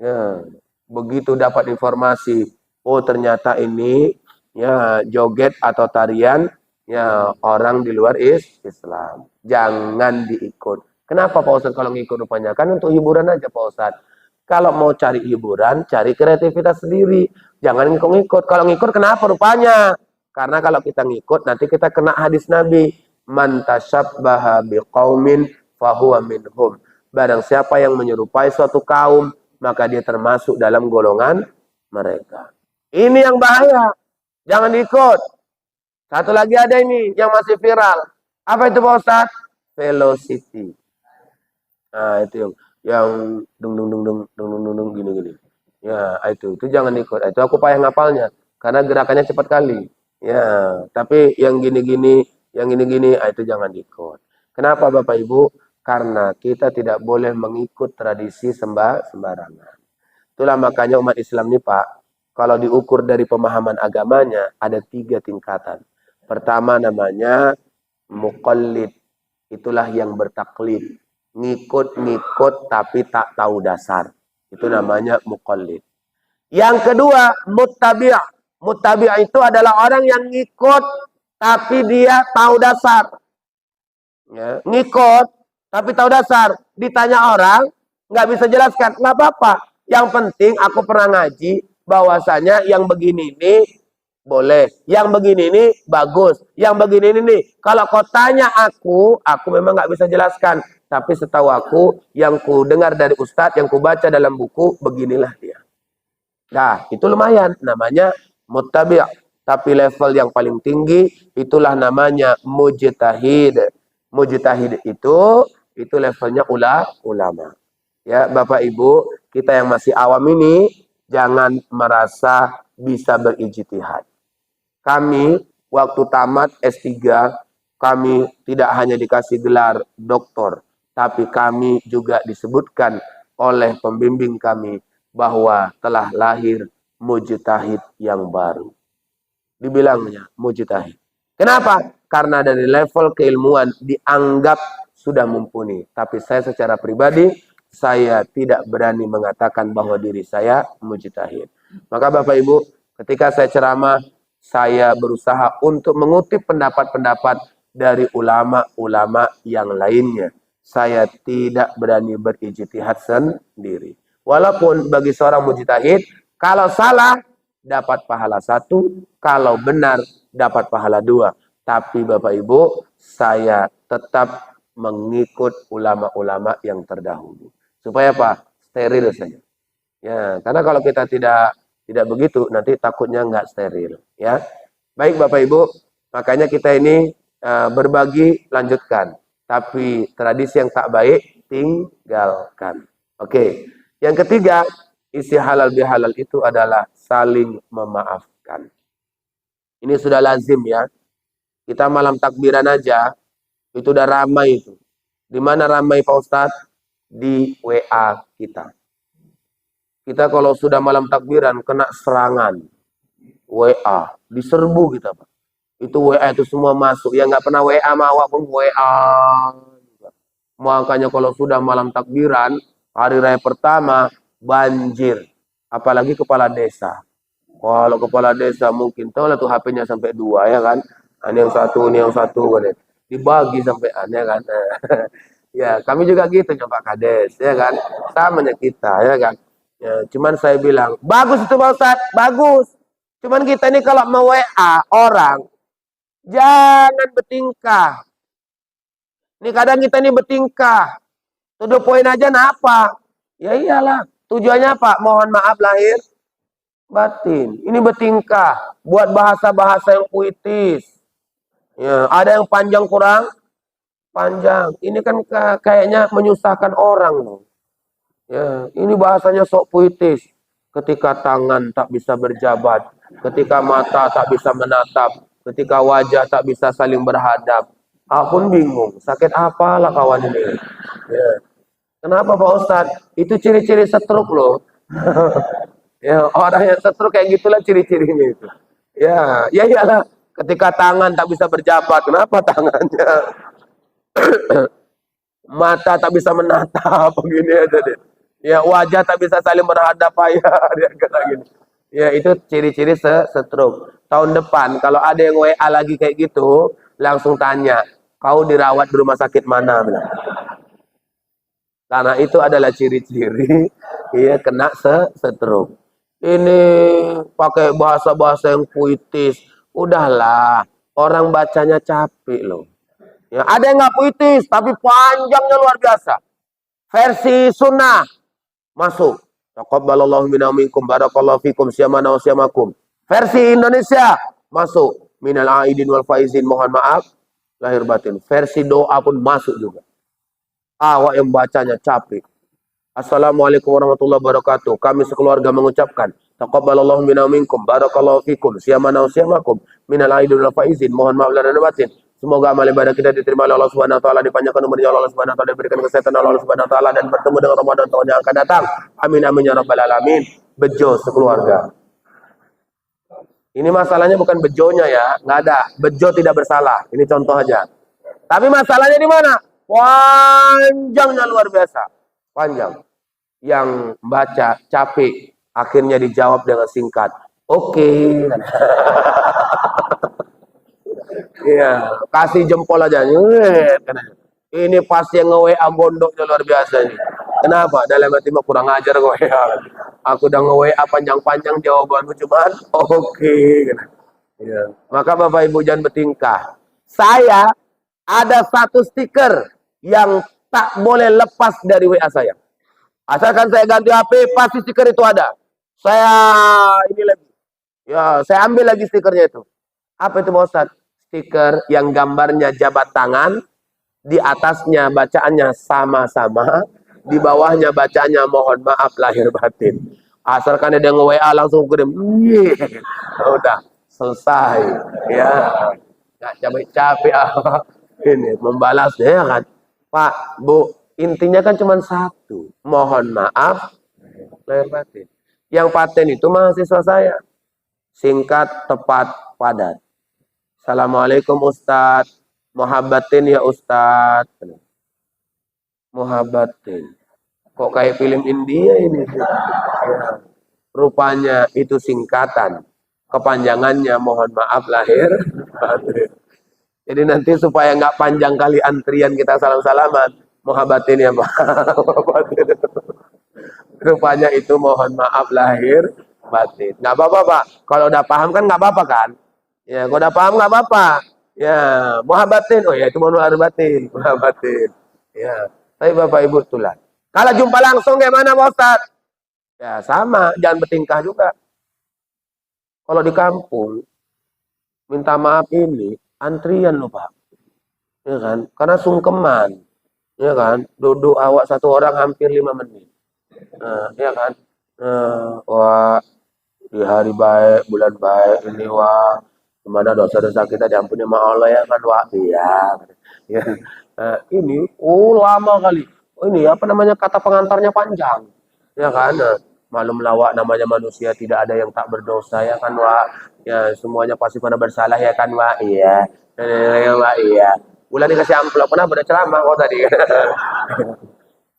Ya, begitu dapat informasi, oh ternyata ini ya joget atau tarian ya orang di luar Islam. Jangan diikut. Kenapa Pak Ustadz kalau ngikut rupanya? Kan untuk hiburan aja Pak Ustadz. Kalau mau cari hiburan, cari kreativitas sendiri. Jangan ngikut-ngikut. Kalau ngikut kenapa rupanya? Karena kalau kita ngikut nanti kita kena hadis Nabi. Man tasyabbaha biqaumin fahuwa minhum. Barang siapa yang menyerupai suatu kaum, maka dia termasuk dalam golongan mereka. Ini yang bahaya. Jangan ikut. Satu lagi ada ini yang masih viral. Apa itu Pak Ustaz? Velocity. Nah, itu yang dung dung dung dung dung dung dung, dung gini-gini. Ya, itu jangan ikut. Itu aku payah ngapalnya karena gerakannya cepat kali. Ya, tapi yang gini-gini, yang gini-gini, itu jangan ikut. Kenapa Bapak Ibu? Karena kita tidak boleh mengikut tradisi sembarangan. Itulah makanya umat Islam ini Pak, kalau diukur dari pemahaman agamanya, ada 3 tingkatan. Pertama namanya muqallid. Itulah yang bertaklid. Ngikut-ngikut tapi tak tahu dasar. Itu namanya muqallid. Yang kedua, muttabi'. Muttabi' itu adalah orang yang ngikut tapi dia tahu dasar. Ya, ngikut tapi tahu dasar. Ditanya orang, nggak bisa jelaskan. Nggak apa-apa. Yang penting aku pernah ngaji bahwasanya yang begini ini boleh. Yang begini ini bagus. Yang begini ini nih. Kalau kau tanya aku memang nggak bisa jelaskan. Tapi setahu aku, yang ku dengar dari Ustadz, yang ku baca dalam buku, beginilah dia. Nah, itu lumayan. Namanya muttabi'. Tapi level yang paling tinggi, itulah namanya mujtahid. Mujtahid itu levelnya ulama. Ya, Bapak Ibu, kita yang masih awam ini, jangan merasa bisa berijtihad. Kami, waktu tamat S3, kami tidak hanya dikasih gelar doktor, tapi kami juga disebutkan oleh pembimbing kami bahwa telah lahir mujtahid yang baru. Dibilangnya mujtahid. Kenapa? Karena dari level keilmuan dianggap sudah mumpuni. Tapi saya secara pribadi, saya tidak berani mengatakan bahwa diri saya mujtahid. Maka Bapak Ibu, ketika saya ceramah, saya berusaha untuk mengutip pendapat-pendapat dari ulama-ulama yang lainnya. Saya tidak berani berijtihad sendiri. Walaupun bagi seorang mujtahid, kalau salah dapat pahala 1, kalau benar dapat pahala 2. Tapi Bapak Ibu, saya tetap mengikut ulama-ulama yang terdahulu. Supaya apa? Steril saja. Ya, karena kalau kita tidak begitu, nanti takutnya nggak steril. Ya, baik Bapak Ibu, makanya kita ini berbagi, lanjutkan. Tapi tradisi yang tak baik, tinggalkan. Oke. Yang ketiga, isi halal bihalal itu adalah saling memaafkan. Ini sudah lazim ya. Kita malam takbiran aja, itu udah ramai itu. Di mana ramai Pak Ustadz? Di WA kita. Kita kalau sudah malam takbiran, kena serangan. WA, diserbu kita Pak. Itu WA itu semua masuk. Yang nggak pernah WA sama awak pun WA. Makanya kalau sudah malam takbiran, hari raya pertama, banjir. Apalagi kepala desa. Kalau kepala desa mungkin tahu lah tuh HP-nya sampai 2 ya kan. Ini yang satu kan. Dibagi sampai aneh kan. Ya, kami juga gitu Pak Kades ya kan. Samanya kita ya kan. Ya, cuman saya bilang, bagus itu Pak Ustadz, bagus. Cuman kita ini kalau mau WA orang, jangan bertingkah. Ini kadang kita ini bertingkah. To the point aja apa? Ya iyalah. Tujuannya apa? Mohon maaf lahir batin. Ini bertingkah, buat bahasa-bahasa yang puitis. Ya, ada yang panjang kurang panjang. Ini kan kayaknya menyusahkan orang loh. Ya, ini bahasanya sok puitis. Ketika tangan tak bisa berjabat, ketika mata tak bisa menatap, ketika wajah tak bisa saling berhadap. Aku pun bingung, sakit apalah kawan ini. Ya. Kenapa Pak Ustadz? Itu ciri-ciri stroke loh. Ya, orang yang stroke kayak gitulah ciri-cirinya itu. Ya, ya iyalah. Ketika tangan tak bisa berjabat, kenapa tangannya? Mata tak bisa menatap, begini aja deh. Ya, wajah tak bisa saling berhadap, ya, dia kata gini. Ya, itu ciri-ciri stroke. Tahun depan, kalau ada yang WA lagi kayak gitu, langsung tanya, kau dirawat di rumah sakit mana? Bilang. Karena itu adalah ciri-ciri ya kena stroke. Ini pakai bahasa-bahasa yang puitis. Udahlah, orang bacanya capek loh. Ya, ada yang nggak puitis, tapi panjangnya luar biasa. Versi sunnah masuk. Taqabbalallahu minna minkum barakallahu fikum syamana wa syamakum. Versi Indonesia masuk minal aidin wal faizin, mohon maaf lahir batin. Versi doa pun masuk juga. Awak yang bacanya capek. Assalamualaikum warahmatullahi wabarakatuh. Kami sekeluarga mengucapkan taqabbalallahu minna minkum, barakallahu fikum, siyamana wa siyamakum minal aidin wal faizin. Mohon maaf lahir batin. Semoga amal ibadah kita diterima oleh Allah Subhanahu wa taala, dipanjangkan umurnya Allah Subhanahu wa taala, diberikan kesehatan oleh Allah Subhanahu wa taala dan bertemu dengan Ramadan tahun yang akan datang. Amin amin ya rabbal alamin. Bejo sekeluarga. Ini masalahnya bukan bejonya ya, nggak ada. Bejo tidak bersalah. Ini contoh aja. Tapi masalahnya di mana? Panjangnya luar biasa. Panjang. Yang baca capek, akhirnya dijawab dengan singkat. Oke. Iya, kasih jempol aja. Ini pasti yang nge-WA gondoknya luar biasa nih. Kenapa? Dalam hati mah kurang ajar gue. Aku udah nge-WA panjang-panjang, jawabanmu cuman oke. Ya. Maka Bapak Ibu jangan bertingkah. Saya ada satu stiker yang tak boleh lepas dari WA saya. Asalkan saya ganti HP, pasti stiker itu ada. Saya ini lagi. Ya, saya ambil lagi stikernya itu. Apa itu Pak Ustadz? Stiker yang gambarnya jabat tangan, di atasnya bacaannya sama-sama, di bawahnya bacaannya mohon maaf lahir batin. Asalkan ada yang WA langsung kirim. Udah selesai. Ya. Nggak capek-capek ini membalas ya kan. Pak, Bu, intinya kan cuma satu. Mohon maaf lahir batin. Yang paten itu mahasiswa saya. Singkat, tepat, padat. Assalamualaikum Ustadz. Muhabbatin ya Ustadz. Muhabbatin. Kok kayak film India ini? Ya. Rupanya itu singkatan. Kepanjangannya mohon maaf lahir batin. Jadi nanti supaya nggak panjang kali antrian kita salam-salaman. Muhabbatin ya Pak. Rupanya itu mohon maaf lahir batin. Nggak apa-apa Pak. Kalau udah paham kan nggak apa-apa kan? Ya, kalau udah paham nggak apa-apa. Ya, muhabbatin. Oh ya, itu mohon lahir batin. Muhabbatin. Ya, tapi Bapak Ibu tulah. Kalau jumpa langsung kayak mana Pak Ustadz? Ya sama, jangan bertingkah juga. Kalau di kampung, minta maaf ini antrian loh Pak. Ya kan? Karena sungkeman. Ya kan? Duduk awak satu orang hampir 5 menit. Ya kan? Wah, di hari baik, bulan baik ini wah, kemana dosa-dosa kita diampuni sama Allah ya kan wah. Iya. Ya. Ini lama kali. Ini apa namanya kata pengantarnya panjang. Ya kan? Malum lawak namanya manusia tidak ada yang tak berdosa ya kan Wak. Ya semuanya pasti pada bersalah ya kan Wak. Iya. Ya Wak iya. Bulan dikasih amplop pernah pada ceramah kok tadi.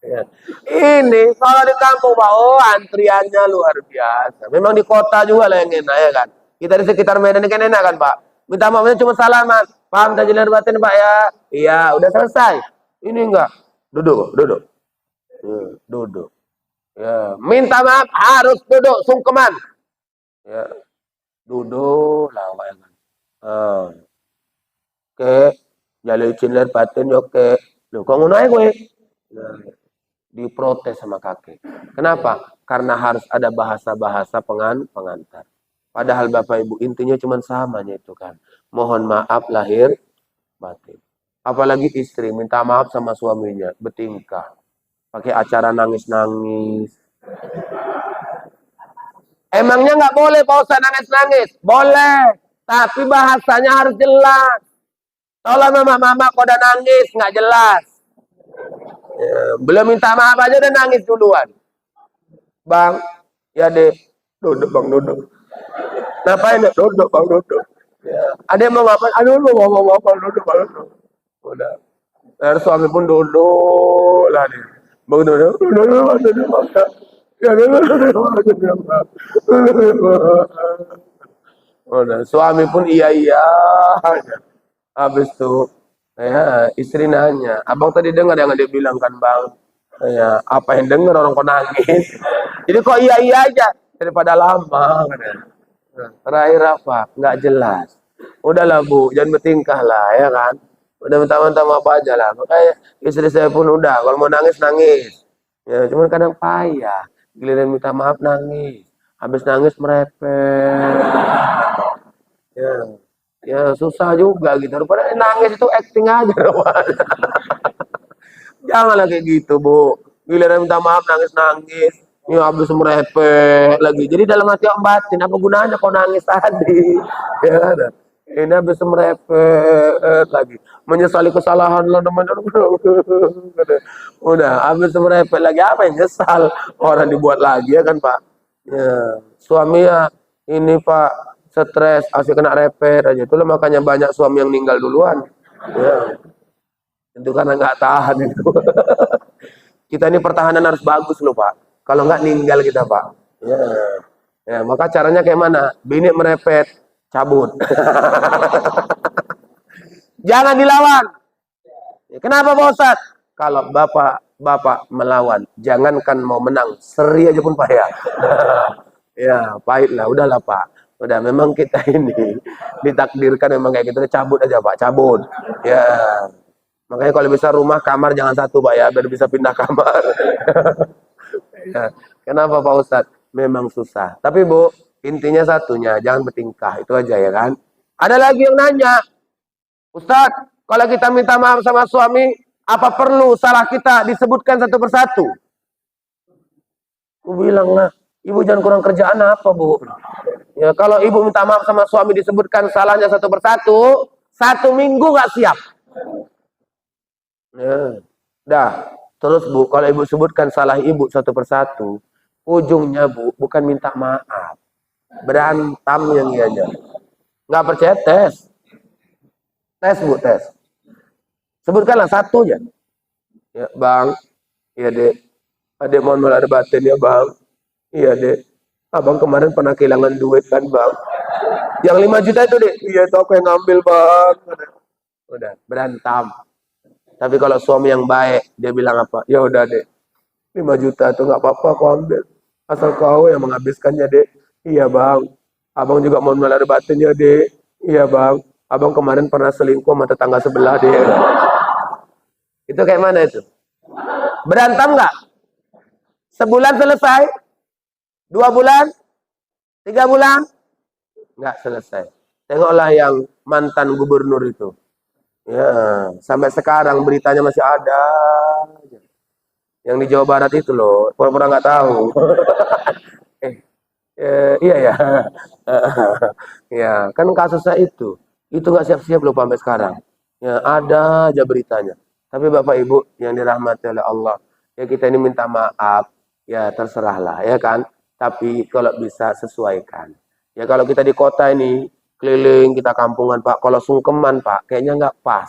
Ya. Ini kalau di kampung Pak, antriannya luar biasa. Memang di kota juga lah yang enak ya kan. Kita di sekitar Medan ini kan enak kan Pak. Minta maafnya cuma salaman. Paham tak lahir batin Pak ya? Iya, udah selesai. Ini enggak. Duduk. Duduk. Ya, minta maaf harus duduk sungkeman. Ya, duduk lah Pak ya kan. Oke, jalur izin lahir batin ya oke. Loh, kok ngono ae kowe? Nah, diprotes sama kakek. Kenapa? Karena harus ada bahasa-bahasa pengantar. Padahal Bapak Ibu intinya cuma samanya itu kan. Mohon maaf lahir batin. Apalagi istri minta maaf sama suaminya, bertingkah. Pakai acara nangis-nangis. Emangnya nggak boleh Pak Ustadz nangis-nangis? Boleh. Tapi bahasanya harus jelas. Kalau mama-mama kok udah nangis, nggak jelas. Ya, belum minta maaf aja udah nangis duluan. Bang, ya deh. Duduk Bang, duduk. Ngapain deh? Duduk Bang, duduk. Ya. Ada yang mau ngapain? Aduh, lu mau Bang, duduk Bang. Udah. Dan suami pun duduk lah dia. Begitu duduk. Udah, suami pun iya aja. Habis itu ya istri nanya, abang tadi dengar yang dia bilang kan bang? Ya apa yang dengar orang kok nangis? Jadi kok iya aja daripada lama. Nah, terakhir apa? Nggak jelas. Udahlah Bu, jangan bertingkah lah ya kan. Udah minta maaf aja lah. Makanya istri saya pun udah kalau mau nangis. Ya cuman kadang payah. Giliran minta maaf nangis. habis nangis merepet. Ya, ya susah juga gitu. Rupanya nangis itu acting aja rupanya. Janganlah kayak gitu, Bu. Giliran minta maaf nangis-nangis. Ya habis merepet lagi. Jadi dalam hati om batin, apa gunanya kau nangis tadi? Ya kan? Ini habis merepet lagi. Menyesali kesalahan lo teman. Udah habis merepet lagi, apa yang nyesal? Orang dibuat lagi ya kan, Pak? Ya, suami ya ini Pak stres, asik kena repet aja. Itulah makanya banyak suami yang meninggal duluan. Ya, itu karena nggak tahan itu. Kita ini pertahanan harus bagus loh Pak. Kalau nggak ninggal kita Pak. Ya. Ya, maka caranya kayak mana? Bini merepet, cabut. Jangan dilawan. Ya, kenapa Pak Ustaz? Kalau Bapak melawan, jangankan mau menang, seri aja pun payah. Ya, pahit lah, udahlah Pak. Udah, memang kita ini ditakdirkan memang kayak gitu, cabut aja Pak, cabut. Ya, makanya kalau bisa rumah kamar jangan satu Pak ya, biar bisa pindah kamar. Ya. Kenapa Pak Ustadz? Memang susah. Tapi Bu, intinya satunya, jangan bertingkah. Itu aja ya kan. Ada lagi yang nanya, Ustadz, kalau kita minta maaf sama suami, apa perlu salah kita disebutkan satu persatu? Aku bilang lah, ibu jangan kurang kerjaan apa Bu? Ya kalau ibu minta maaf sama suami disebutkan salahnya satu persatu, 1 minggu nggak siap. Ya, dah. Terus Bu, kalau ibu sebutkan salah ibu satu persatu, ujungnya Bu, bukan minta maaf, berantem yang ianya. Nggak percaya tes, tes Bu, tes. Sebutkanlah satu aja. Ya Bang, iya Dek, Adek mohon maaf ada batin ya Bang. Iya Dek, Abang kemarin pernah kehilangan duit kan Bang. Yang 5 juta itu Dek, iya itu aku yang ngambil Bang. Udah, berantem. Tapi kalau suami yang baik, dia bilang apa? Ya udah Dek, 5 juta itu nggak apa-apa kau ambil. Asal kau yang menghabiskannya Dek. Iya Bang. Abang juga mau lahir batin ya Dek. Iya Bang. Abang kemarin pernah selingkuh sama tetangga sebelah Dek. Itu kayak mana itu? Berantem nggak? Sebulan selesai? 2 bulan? 3 bulan? Nggak selesai. Tengoklah yang mantan gubernur itu. Ya, sampai sekarang beritanya masih ada. Yang di Jawa Barat itu loh, pura-pura nggak tahu. Iya ya. Ya, kan kasusnya itu. Itu nggak siap-siap loh sampai sekarang. Ya, ada aja beritanya. Tapi Bapak Ibu yang dirahmati oleh Allah, ya kita ini minta maaf, ya terserahlah, ya kan. Tapi kalau bisa sesuaikan. Ya kalau kita di kota ini keliling kita kampungan Pak, kalau sungkeman Pak, kayaknya nggak pas.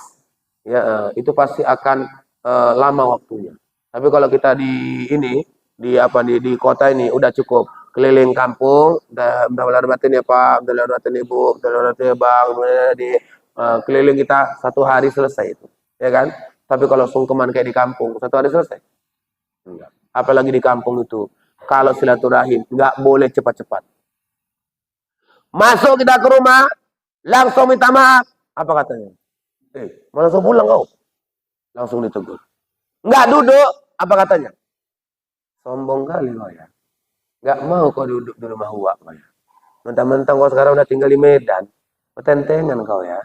Ya, itu pasti akan lama waktunya. Tapi kalau kita di ini di kota ini udah cukup keliling kampung, udah lahir batin ya Pak, udah lahir batin Ibu, udah lahir batin ya Bang, di keliling kita 1 hari selesai itu, ya kan? Tapi kalau sungkeman kayak di kampung 1 hari selesai, enggak. Apalagi di kampung itu, kalau silaturahim nggak boleh cepat-cepat. Masuk kita ke rumah, langsung minta maaf. Apa katanya? Mau langsung pulang kau? Langsung ditegur. Nggak duduk, apa katanya? Sombong kali kau ya. Nggak mau kau duduk di rumah uak kau ya. Mentang-mentang kau sekarang udah tinggal di Medan. Petentengan kau ya.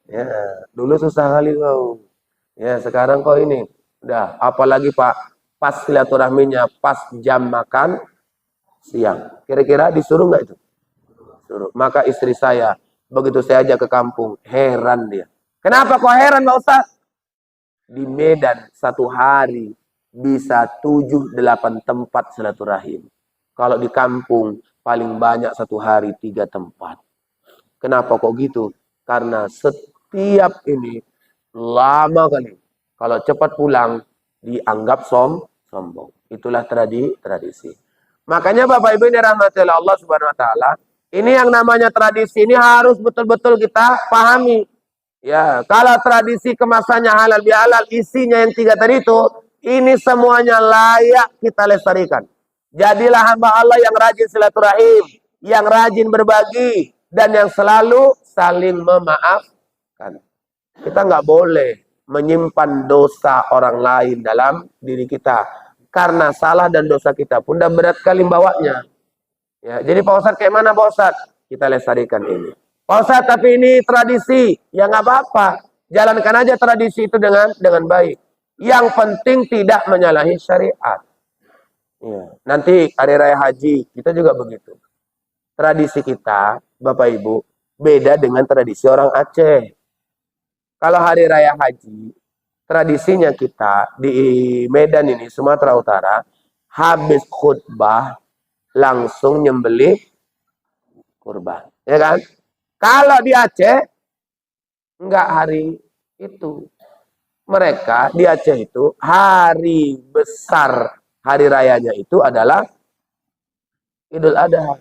Ya, dulu susah kali kau. Ya, sekarang kau ini. Udah, apalagi Pak, pas silaturahminya, pas jam makan siang. Kira-kira disuruh nggak itu? Suruh. Maka istri saya, begitu saya ajak ke kampung, heran dia. Kenapa kok heran Pak Ustaz? Di Medan 1 hari bisa 7-8 tempat silaturahim. Kalau di kampung paling banyak 1 hari 3 tempat. Kenapa kok gitu? Karena setiap ini lama kali. Kalau cepat pulang dianggap sombong. Itulah tradisi. Makanya Bapak Ibu ini rahmati Allah Subhanahu wa taala, ini yang namanya tradisi ini harus betul-betul kita pahami. Ya, kalau tradisi kemasannya halal bihalal, isinya yang 3 tadi itu, ini semuanya layak kita lestarikan. Jadilah hamba Allah yang rajin silaturahim, yang rajin berbagi, dan yang selalu saling memaafkan. Kita nggak boleh menyimpan dosa orang lain dalam diri kita. Karena salah dan dosa kita pun udah berat kali bawanya. Ya, jadi Pak Ustadz kayak mana Pak Ustadz? Kita lestarikan ini. Pak Ustadz, tapi ini tradisi. Ya nggak apa-apa. Jalankan aja tradisi itu dengan baik. Yang penting tidak menyalahi syariat. Ya. Nanti hari raya haji kita juga begitu. Tradisi kita, Bapak Ibu, beda dengan tradisi orang Aceh. Kalau hari raya haji, tradisinya kita di Medan ini, Sumatera Utara, habis khutbah langsung nyembelih kurban, ya kan? Kalau di Aceh enggak hari itu. Mereka di Aceh itu hari besar hari rayanya itu adalah Idul Adha.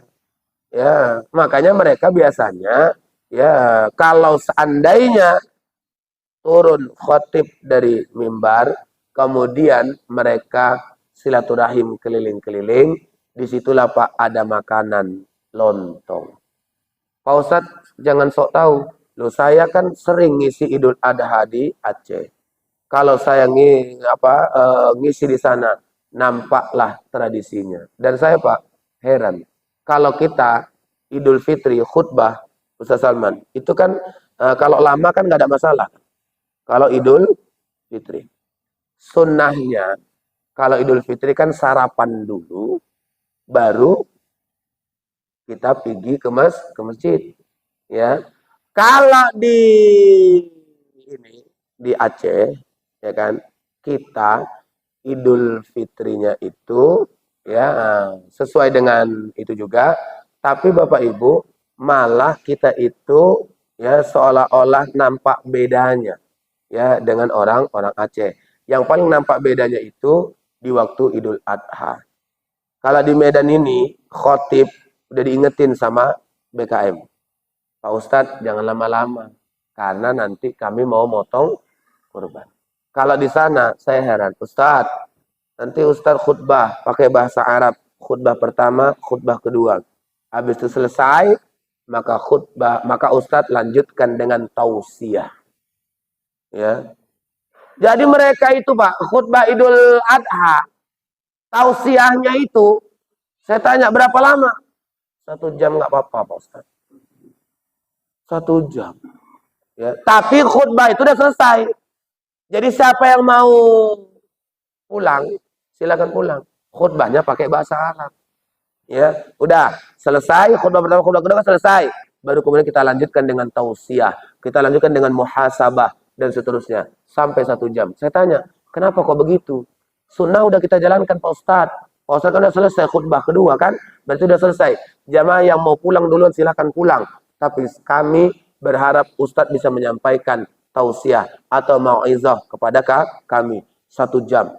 Ya, makanya mereka biasanya ya kalau seandainya turun khotib dari mimbar, kemudian mereka silaturahim keliling-keliling, disitulah Pak ada makanan lontong. Pak Ustadz jangan sok tahu, loh saya kan sering ngisi Idul Adha di Aceh. Kalau saya ngisi di sana, nampaklah tradisinya. Dan saya Pak heran, kalau kita Idul Fitri khutbah Ustaz Salman, itu kan kalau lama kan nggak ada masalah. Kalau Idul Fitri, sunnahnya kalau Idul Fitri kan sarapan dulu, baru kita pergi ke masjid. Ya, kalau di Aceh, ya kan, kita Idul Fitrinya itu ya sesuai dengan itu juga, tapi Bapak Ibu malah kita itu ya seolah-olah nampak bedanya ya dengan orang-orang Aceh. Yang paling nampak bedanya itu di waktu Idul Adha. Kalau di Medan ini khotib udah diingetin sama BKM. Pak Ustadz jangan lama-lama karena nanti kami mau motong kurban. Kalau di sana saya heran, Ustadz, nanti Ustadz khutbah pakai bahasa Arab, khutbah pertama, khutbah kedua. Habis itu selesai, maka Ustadz lanjutkan dengan tausiah. Ya. Jadi mereka itu Pak, khutbah Idul Adha, tausiahnya itu, saya tanya berapa lama? 1 jam nggak apa-apa Pak Ustadz. 1 jam. Ya. Tapi khutbah itu udah selesai. Jadi siapa yang mau pulang, silakan pulang. Khutbahnya pakai bahasa Arab. Ya, udah selesai khutbah pertama, khutbah kedua selesai. Baru kemudian kita lanjutkan dengan tausiah, kita lanjutkan dengan muhasabah dan seterusnya sampai 1 jam. Saya tanya, kenapa kok begitu? Sunnah udah kita jalankan Pak Ustadz. Pak Ustadz kan udah selesai khutbah kedua kan? Berarti udah selesai. Jamaah yang mau pulang duluan silakan pulang. Tapi kami berharap Ustadz bisa menyampaikan tausiah atau mau'izah kepada kami 1 jam.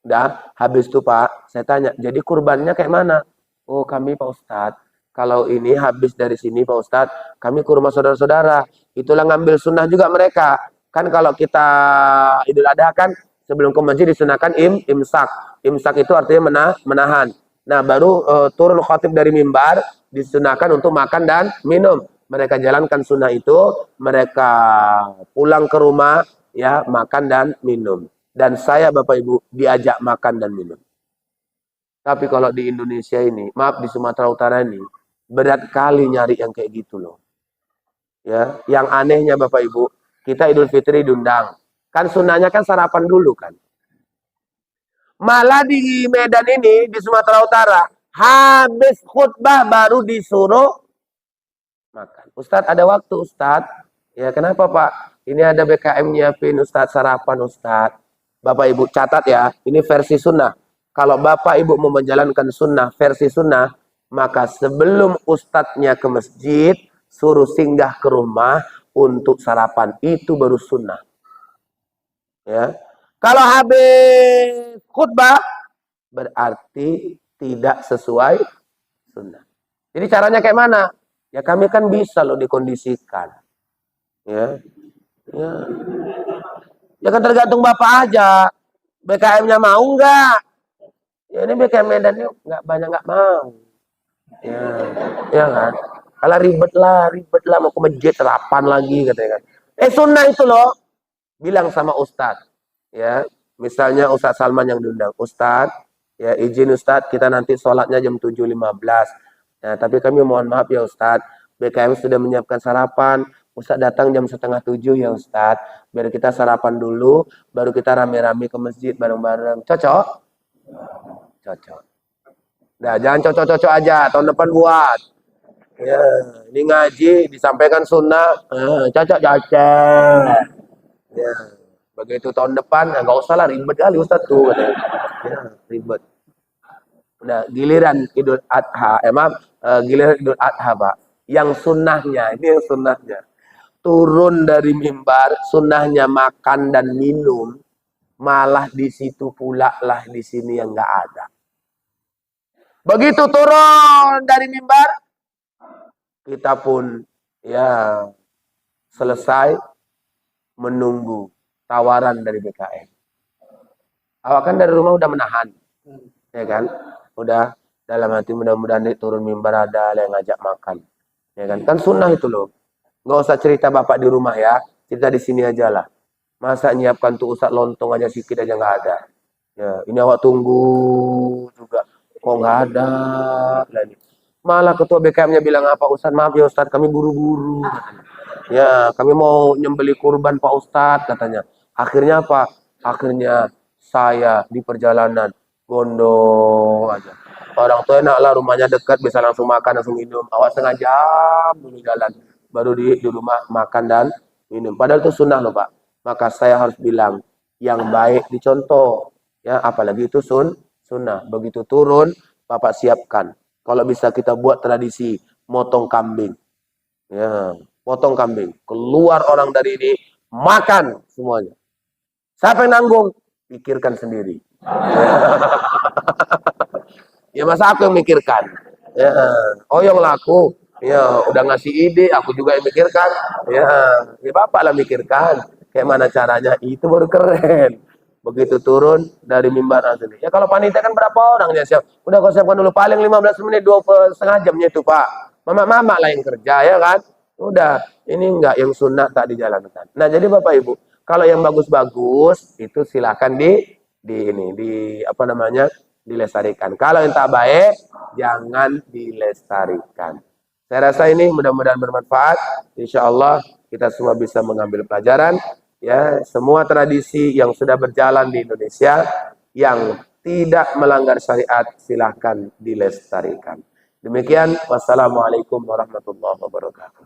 Dah habis itu Pak, saya tanya, jadi kurbannya kayak mana? Oh kami Pak Ustadz, kalau ini habis dari sini Pak Ustadz, kami ke rumah saudara-saudara. Itulah ngambil sunnah juga mereka. Kan kalau kita Idul Adha kan sebelum ke masjid disunahkan imsak. Imsak itu artinya menahan. Nah baru turun khotib dari mimbar disunahkan untuk makan dan minum. Mereka jalankan sunnah itu, mereka pulang ke rumah, ya makan dan minum. Dan saya Bapak Ibu diajak makan dan minum. Tapi kalau di Indonesia ini, maaf di Sumatera Utara ini, berat kali nyari yang kayak gitu loh. Ya, yang anehnya Bapak Ibu, kita Idul Fitri diundang. Kan sunnahnya kan sarapan dulu kan. Malah di Medan ini, di Sumatera Utara, habis khutbah baru disuruh makan. Ustadz ada waktu Ustadz. Ya kenapa Pak? Ini ada BKM nyiapin Ustadz sarapan Ustadz. Bapak Ibu catat ya, ini versi sunnah. Kalau Bapak Ibu mau menjalankan sunnah, versi sunnah, maka sebelum Ustadznya ke masjid, suruh singgah ke rumah untuk sarapan. Itu baru sunnah. Ya. Kalau habis khutbah, berarti tidak sesuai sunnah. Jadi caranya kayak mana? Ya kami kan bisa loh dikondisikan. Ya. Ya. Ya kan tergantung Bapak aja. BKM-nya mau nggak? Ya ini BKM Medan ini nggak banyak nggak mau. Ya, ya kan. Kalau ribet lah mau ke masjid sarapan lagi katanya kan. Sunnah itu loh. Bilang sama Ustadz. Ya, misalnya Ustadz Salman yang diundang. Ustadz, ya izin Ustadz kita nanti sholatnya jam 7.15. Nah, tapi kami mohon maaf ya Ustadz, BKM sudah menyiapkan sarapan. Ustadz datang jam 6:30 ya Ustadz, biar kita sarapan dulu, baru kita rame-rame ke masjid bareng-bareng. Cocok? Cocok. Nah, jangan cocok-cocok aja, tahun depan buat. Ya, ini ngaji, disampaikan sunnah, cocok-cocok. Ya, begitu tahun depan, nggak usah lah, ribet kali Ustadz tuh, katanya. Ya, ribet. Nah, giliran Idul Adha, giliran Idul Adha, Pak. Yang sunnahnya, ini yang sunnahnya. Turun dari mimbar, sunnahnya makan dan minum, malah di situ pula lah di sini yang nggak ada. Begitu turun dari mimbar, kita pun ya selesai menunggu tawaran dari BKM. Awak kan dari rumah udah menahan, ya kan? Udah dalam hati mudah-mudahan turun mimbar ada yang ngajak makan, ya kan? Kan sunnah itu loh. Nggak usah cerita bapak di rumah ya, cerita di sini aja lah. Masa nyiapkan tuh Ustadz lontong aja sedikit aja nggak ada. Ya, ini awak tunggu juga, kok nggak ada lagi. Malah ketua BKM-nya bilang apa, Ustadz maaf ya Ustadz kami buru-buru. Ya, kami mau nyembeli kurban Pak Ustadz katanya. Akhirnya apa? Akhirnya saya di perjalanan gondong aja. Orang tua enak lah, rumahnya dekat, bisa langsung makan, langsung minum. Awak setengah jam dulu jalan, baru di rumah makan dan minum. Padahal itu sunnah loh Pak. Maka saya harus bilang, yang baik dicontoh. Ya, apalagi itu sunnah. Begitu turun, Bapak siapkan. Kalau bisa kita buat tradisi, motong kambing. Ya, potong kambing. Keluar orang dari ini, makan semuanya. Siapa yang nanggung? Pikirkan sendiri. Ya masa aku yang mikirkan. Ya, oh yang laku. Ya, udah ngasih ide, aku juga yang mikirkan. Ya bapak lah mikirkan. Kayak mana caranya? Itu baru keren. Begitu turun dari mimbar asli. Ya kalau panitia kan berapa orang ya siap? Udah kau siapkan dulu paling 15 menit, 2,5 jamnya itu Pak. Mama-mama lah yang kerja ya kan. Udah, ini enggak yang sunnah tak dijalankan. Nah jadi Bapak Ibu, kalau yang bagus-bagus itu silakan di apa namanya dilestarikan. Kalau yang tak baik jangan dilestarikan. Saya rasa ini mudah-mudahan bermanfaat. Insya Allah kita semua bisa mengambil pelajaran. Ya, semua tradisi yang sudah berjalan di Indonesia yang tidak melanggar syariat silahkan dilestarikan. Demikian, wassalamualaikum warahmatullahi wabarakatuh.